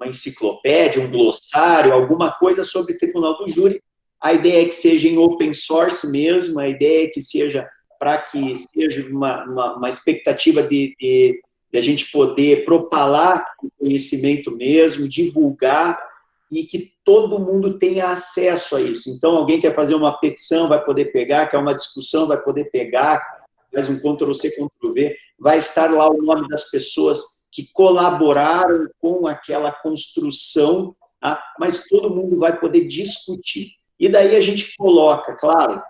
enciclopédia, um glossário, alguma coisa sobre o Tribunal do Júri. A ideia é que seja em open source mesmo, a ideia é que seja para que seja uma expectativa de a gente poder propalar o conhecimento mesmo, divulgar, e que todo mundo tenha acesso a isso. Então, alguém quer fazer uma petição, vai poder pegar, quer uma discussão, vai poder pegar, faz um Ctrl+C, Ctrl+V, vai estar lá o nome das pessoas que colaboraram com aquela construção, tá? Mas todo mundo vai poder discutir. E daí a gente coloca, claro,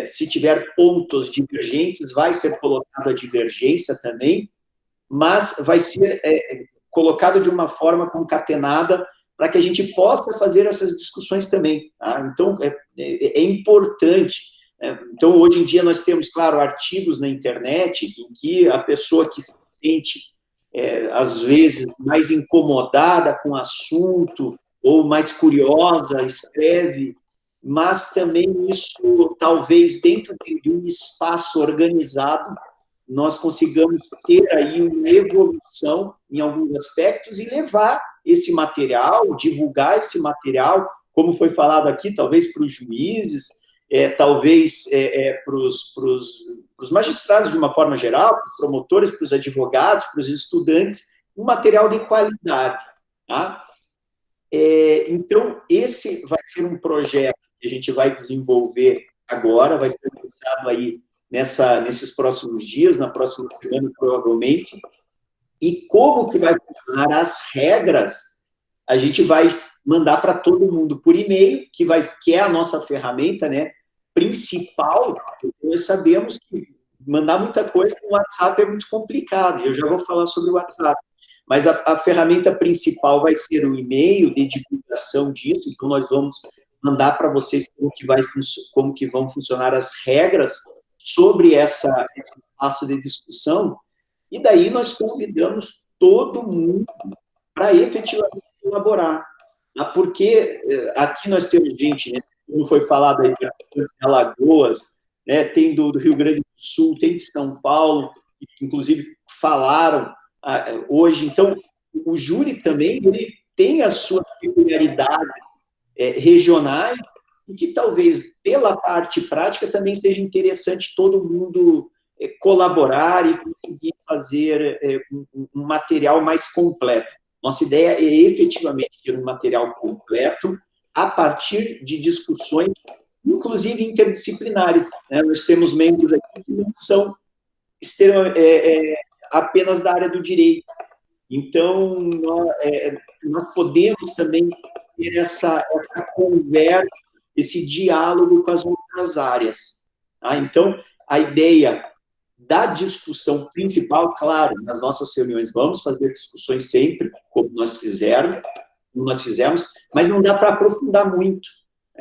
se tiver pontos divergentes, vai ser colocada a divergência também, mas vai ser colocado de uma forma concatenada para que a gente possa fazer essas discussões também. Tá? Então, é importante. Então, hoje em dia, nós temos, claro, artigos na internet em que a pessoa que se sente, às vezes, mais incomodada com o assunto ou mais curiosa, escreve, mas também isso, talvez, dentro de um espaço organizado, nós consigamos ter aí uma evolução em alguns aspectos e levar esse material, divulgar esse material, como foi falado aqui, talvez para os juízes, talvez para os magistrados de uma forma geral, para os promotores, para os advogados, para os estudantes, um material de qualidade. Tá? Então, esse vai ser um projeto que a gente vai desenvolver agora, vai ser lançado aí nesses próximos dias, na próxima semana, provavelmente. E como que vai funcionar as regras, a gente vai mandar para todo mundo por e-mail, que é a nossa ferramenta, né, principal, porque nós sabemos que mandar muita coisa no WhatsApp é muito complicado, eu já vou falar sobre o WhatsApp, mas a ferramenta principal vai ser o e-mail de divulgação disso, então nós vamos mandar para vocês como que vão funcionar as regras sobre esse espaço de discussão, e daí nós convidamos todo mundo para efetivamente colaborar. Tá? Porque aqui nós temos gente, né, como foi falado aí, de Alagoas, né, tem do Rio Grande do Sul, tem de São Paulo, que inclusive falaram hoje. Então, o júri também ele tem as suas peculiaridades regionais, e que talvez, pela parte prática, também seja interessante todo mundo colaborar e conseguir fazer um material mais completo. Nossa ideia é efetivamente ter um material completo a partir de discussões, inclusive interdisciplinares. Né? Nós temos membros aqui que não são apenas da área do direito. Então, nós podemos também ter essa conversa, esse diálogo com as outras áreas. Tá? Então, a ideia da discussão principal, claro, nas nossas reuniões vamos fazer discussões sempre, como nós fizemos, mas não dá para aprofundar muito.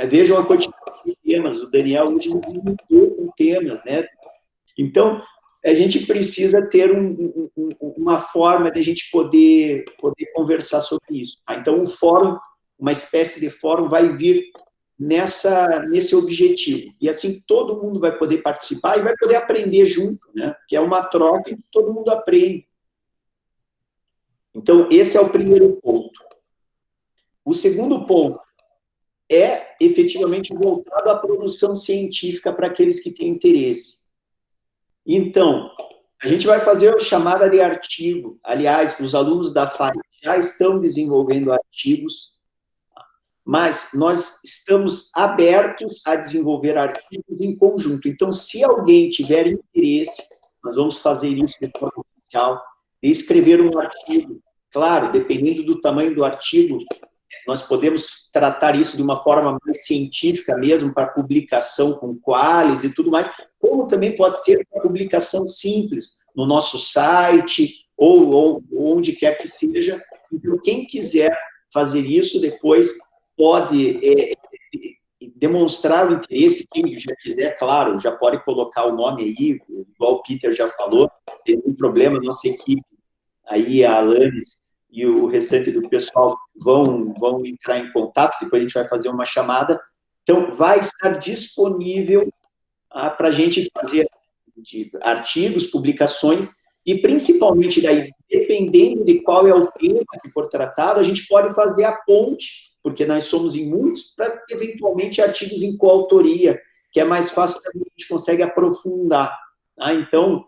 Vejam a quantidade de temas, o Daniel hoje nos limitou com temas, né? Então, a gente precisa ter uma forma de a gente poder conversar sobre isso. Tá? Então, o fórum, uma espécie de fórum, vai vir nesse objetivo. E assim todo mundo vai poder participar e vai poder aprender junto, né? Que é uma troca em que todo mundo aprende. Então, esse é o primeiro ponto. O segundo ponto é efetivamente voltado à produção científica para aqueles que têm interesse. Então, a gente vai fazer a chamada de artigo. Aliás, os alunos da FAI já estão desenvolvendo artigos, mas nós estamos abertos a desenvolver artigos em conjunto. Então, se alguém tiver interesse, nós vamos fazer isso de forma oficial, de escrever um artigo. Claro, dependendo do tamanho do artigo, nós podemos tratar isso de uma forma mais científica mesmo, para publicação com qualis e tudo mais, como também pode ser uma publicação simples, no nosso site, ou onde quer que seja. Então, quem quiser fazer isso, depois pode demonstrar o interesse, quem já quiser, claro, já pode colocar o nome aí, igual o Peter já falou, tem um problema, nossa equipe, aí a Alanis e o restante do pessoal vão entrar em contato, depois a gente vai fazer uma chamada, então vai estar disponível para a gente fazer de artigos, publicações, e principalmente daí, dependendo de qual é o tema que for tratado, a gente pode fazer a ponte, porque nós somos em muitos, para eventualmente artigos em coautoria, que é mais fácil, a gente consegue aprofundar. Tá? Então,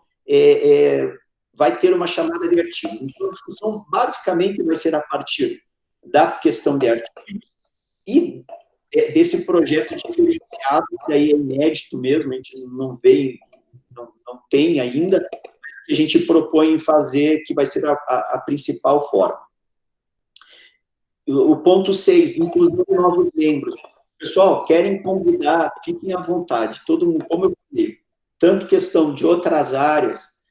vai ter uma chamada de artigos. Então, a discussão basicamente vai ser a partir da questão de artigos e desse projeto diferenciado, que daí é inédito mesmo, a gente não tem ainda, que a gente propõe fazer, que vai ser a principal forma. O ponto 6, inclusão de novos membros. Pessoal, querem convidar, fiquem à vontade, todo mundo, como eu falei, tanto questão de outras áreas,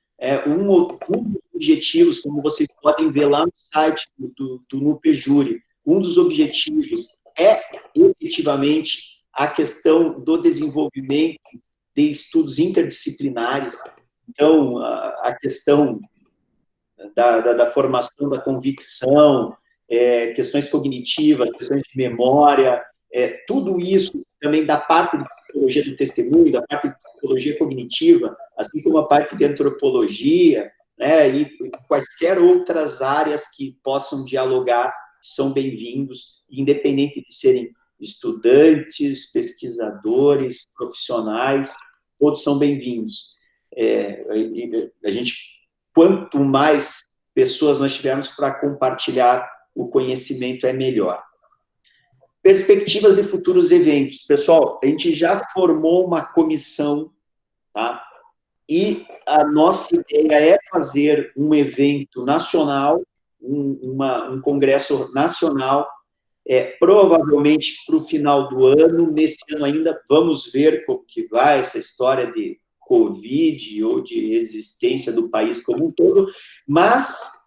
um dos objetivos, como vocês podem ver lá no site do NUPEJURI, um dos objetivos é, efetivamente, a questão do desenvolvimento de estudos interdisciplinares. Então, a questão da formação da convicção, questões cognitivas, questões de memória, tudo isso também da parte de psicologia do testemunho, da parte de psicologia cognitiva, assim como a parte de antropologia, né, e quaisquer outras áreas que possam dialogar são bem-vindos, independente de serem estudantes, pesquisadores, profissionais, todos são bem-vindos. A gente, quanto mais pessoas nós tivermos para compartilhar o conhecimento, é melhor. Perspectivas de futuros eventos. Pessoal, a gente já formou uma comissão, tá? E a nossa ideia é fazer um evento nacional, um congresso nacional, provavelmente para o final do ano. Nesse ano ainda, vamos ver como que vai essa história de Covid ou de existência do país como um todo, mas,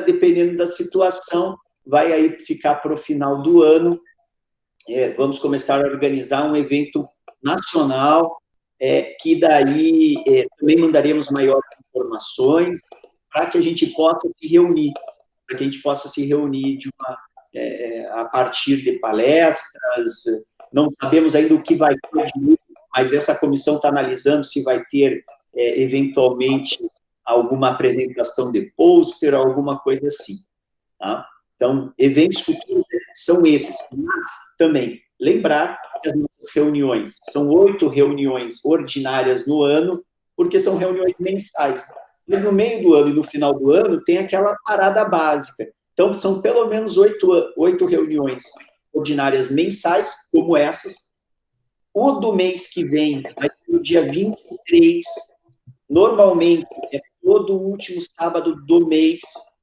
dependendo da situação, vai aí ficar para o final do ano. Vamos começar a organizar um evento nacional, que daí também mandaremos maiores informações para que a gente possa se reunir, a partir de palestras. Não sabemos ainda o que vai ter, mas essa comissão está analisando se vai ter, eventualmente, alguma apresentação de pôster, alguma coisa assim, tá? Então, eventos futuros são esses, mas também lembrar que as nossas reuniões são 8 reuniões ordinárias no ano, porque são reuniões mensais. Mas no meio do ano e no final do ano tem aquela parada básica. Então, são pelo menos 8 reuniões ordinárias mensais, como essas. O do mês que vem vai ser no dia 23, normalmente é todo último sábado do mês,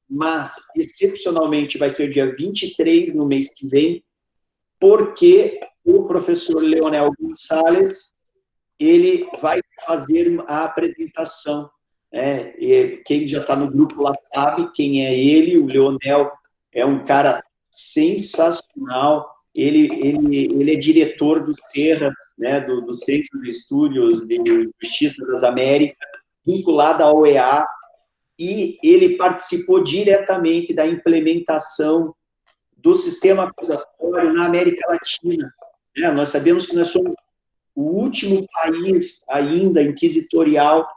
mas, excepcionalmente, vai ser dia 23 no mês que vem, porque o professor Leonel Gonçalves, ele vai fazer a apresentação. Quem já está no grupo lá sabe quem é ele. O Leonel é um cara sensacional. Ele é diretor do CERRAS, né, do Centro de Estudos de Justiça das Américas, vinculado à OEA, e ele participou diretamente da implementação do sistema acusatório na América Latina. Nós sabemos que nós somos o último país ainda inquisitorial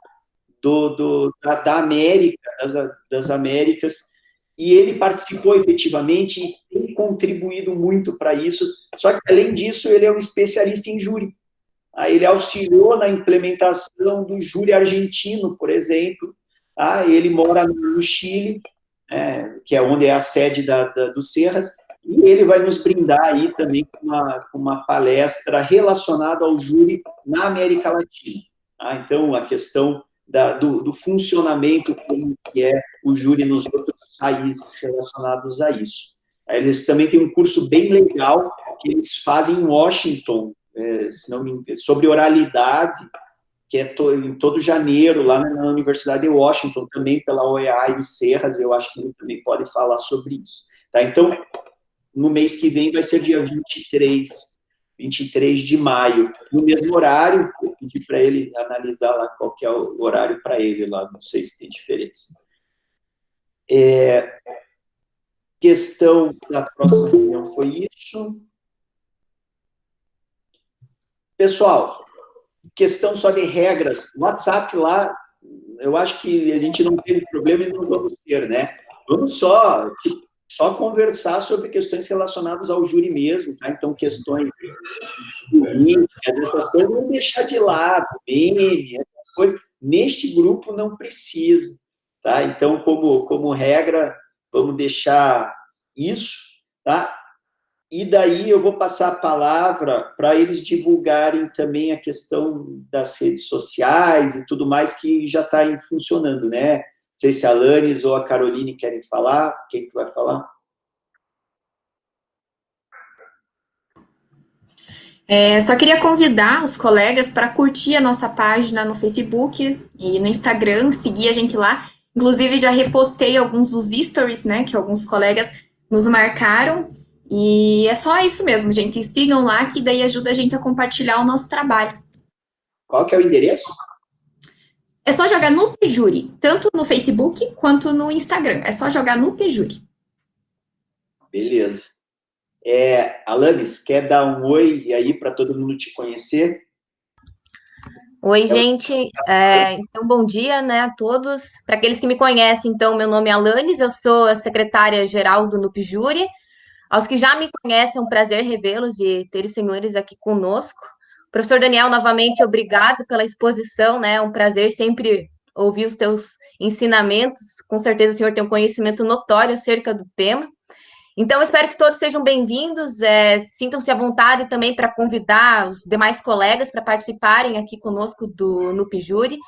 da América, das Américas, e ele participou efetivamente e tem contribuído muito para isso. Só que, além disso, ele é um especialista em júri. Ele auxiliou na implementação do júri argentino, por exemplo. Ele mora no Chile, que é onde é a sede do CERRAS, e ele vai nos brindar aí também com uma palestra relacionada ao júri na América Latina. Então, a questão do funcionamento, como que é o júri nos outros países relacionados a isso. Eles também têm um curso bem legal que eles fazem em Washington, sobre oralidade, que é em todo janeiro, lá na Universidade de Washington, também pela OEA e o CERRAS. Eu acho que ele também pode falar sobre isso. Tá? Então, no mês que vem vai ser dia 23 23 de maio, no mesmo horário. Eu pedi para ele analisar lá qual que é o horário para ele lá, não sei se tem diferença. Questão da próxima reunião foi isso. Pessoal, questão só de regras. O WhatsApp lá, eu acho que a gente não teve problema e não vamos ter, né? Vamos só conversar sobre questões relacionadas ao júri mesmo, tá? Então, questões políticas, essas coisas, vamos deixar de lado, meme, essas coisas. Neste grupo não precisa, tá? Então, como regra, vamos deixar isso, tá? E daí eu vou passar a palavra para eles divulgarem também a questão das redes sociais e tudo mais que já está funcionando, né? Não sei se a Alanis ou a Caroline querem falar. Quem que vai falar? Só queria convidar os colegas para curtir a nossa página no Facebook e no Instagram, seguir a gente lá. Inclusive, já repostei alguns dos stories, né, que alguns colegas nos marcaram. E é só isso mesmo, gente. Sigam lá, que daí ajuda a gente a compartilhar o nosso trabalho. Qual que é o endereço? É só jogar no Pjuri, tanto no Facebook quanto no Instagram. É só jogar no Pjuri. Beleza. Alanis, quer dar um oi aí para todo mundo te conhecer? Oi, gente. Então, bom dia, né, a todos. Para aqueles que me conhecem, então, meu nome é Alanis, eu sou a secretária-geral do NUPJURI. Aos que já me conhecem, é um prazer revê-los e ter os senhores aqui conosco. Professor Daniel, novamente, obrigado pela exposição, né? É um prazer sempre ouvir os teus ensinamentos. Com certeza o senhor tem um conhecimento notório acerca do tema. Então, eu espero que todos sejam bem-vindos, sintam-se à vontade também para convidar os demais colegas para participarem aqui conosco do NUPJURI.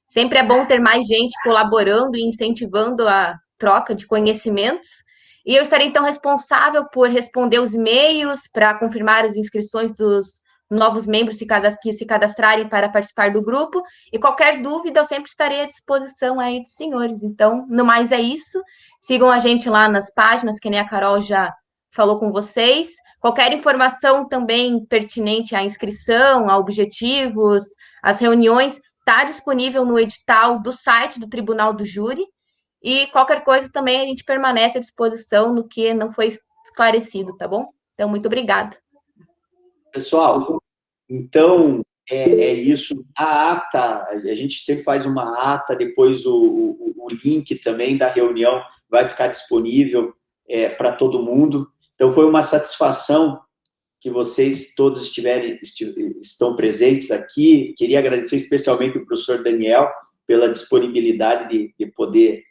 Sempre é bom ter mais gente colaborando e incentivando a troca de conhecimentos. E eu estarei, então, responsável por responder os e-mails, para confirmar as inscrições dos novos membros que se cadastrarem para participar do grupo. E qualquer dúvida, eu sempre estarei à disposição aí dos senhores. Então, no mais é isso. Sigam a gente lá nas páginas, que nem a Carol já falou com vocês. Qualquer informação também pertinente à inscrição, a objetivos, às reuniões, está disponível no edital do site do Tribunal do Júri. E qualquer coisa também a gente permanece à disposição no que não foi esclarecido, tá bom? Então, muito obrigada. Pessoal, então, é isso. A ata, a gente sempre faz uma ata, depois o link também da reunião vai ficar disponível para todo mundo. Então, foi uma satisfação que vocês todos estão presentes aqui. Queria agradecer especialmente o professor Daniel pela disponibilidade de poder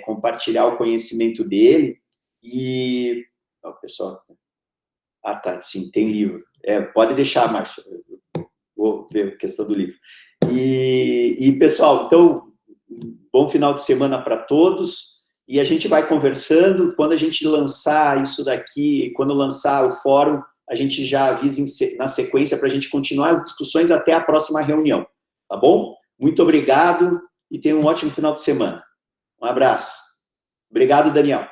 compartilhar o conhecimento dele. E, pessoal, tá, sim, tem livro. Pode deixar, Márcio, vou ver a questão do livro. E pessoal, então, bom final de semana para todos, e a gente vai conversando. Quando a gente lançar isso daqui, quando lançar o fórum, a gente já avisa na sequência para a gente continuar as discussões até a próxima reunião, tá bom? Muito obrigado e tenham um ótimo final de semana. Um abraço. Obrigado, Daniel.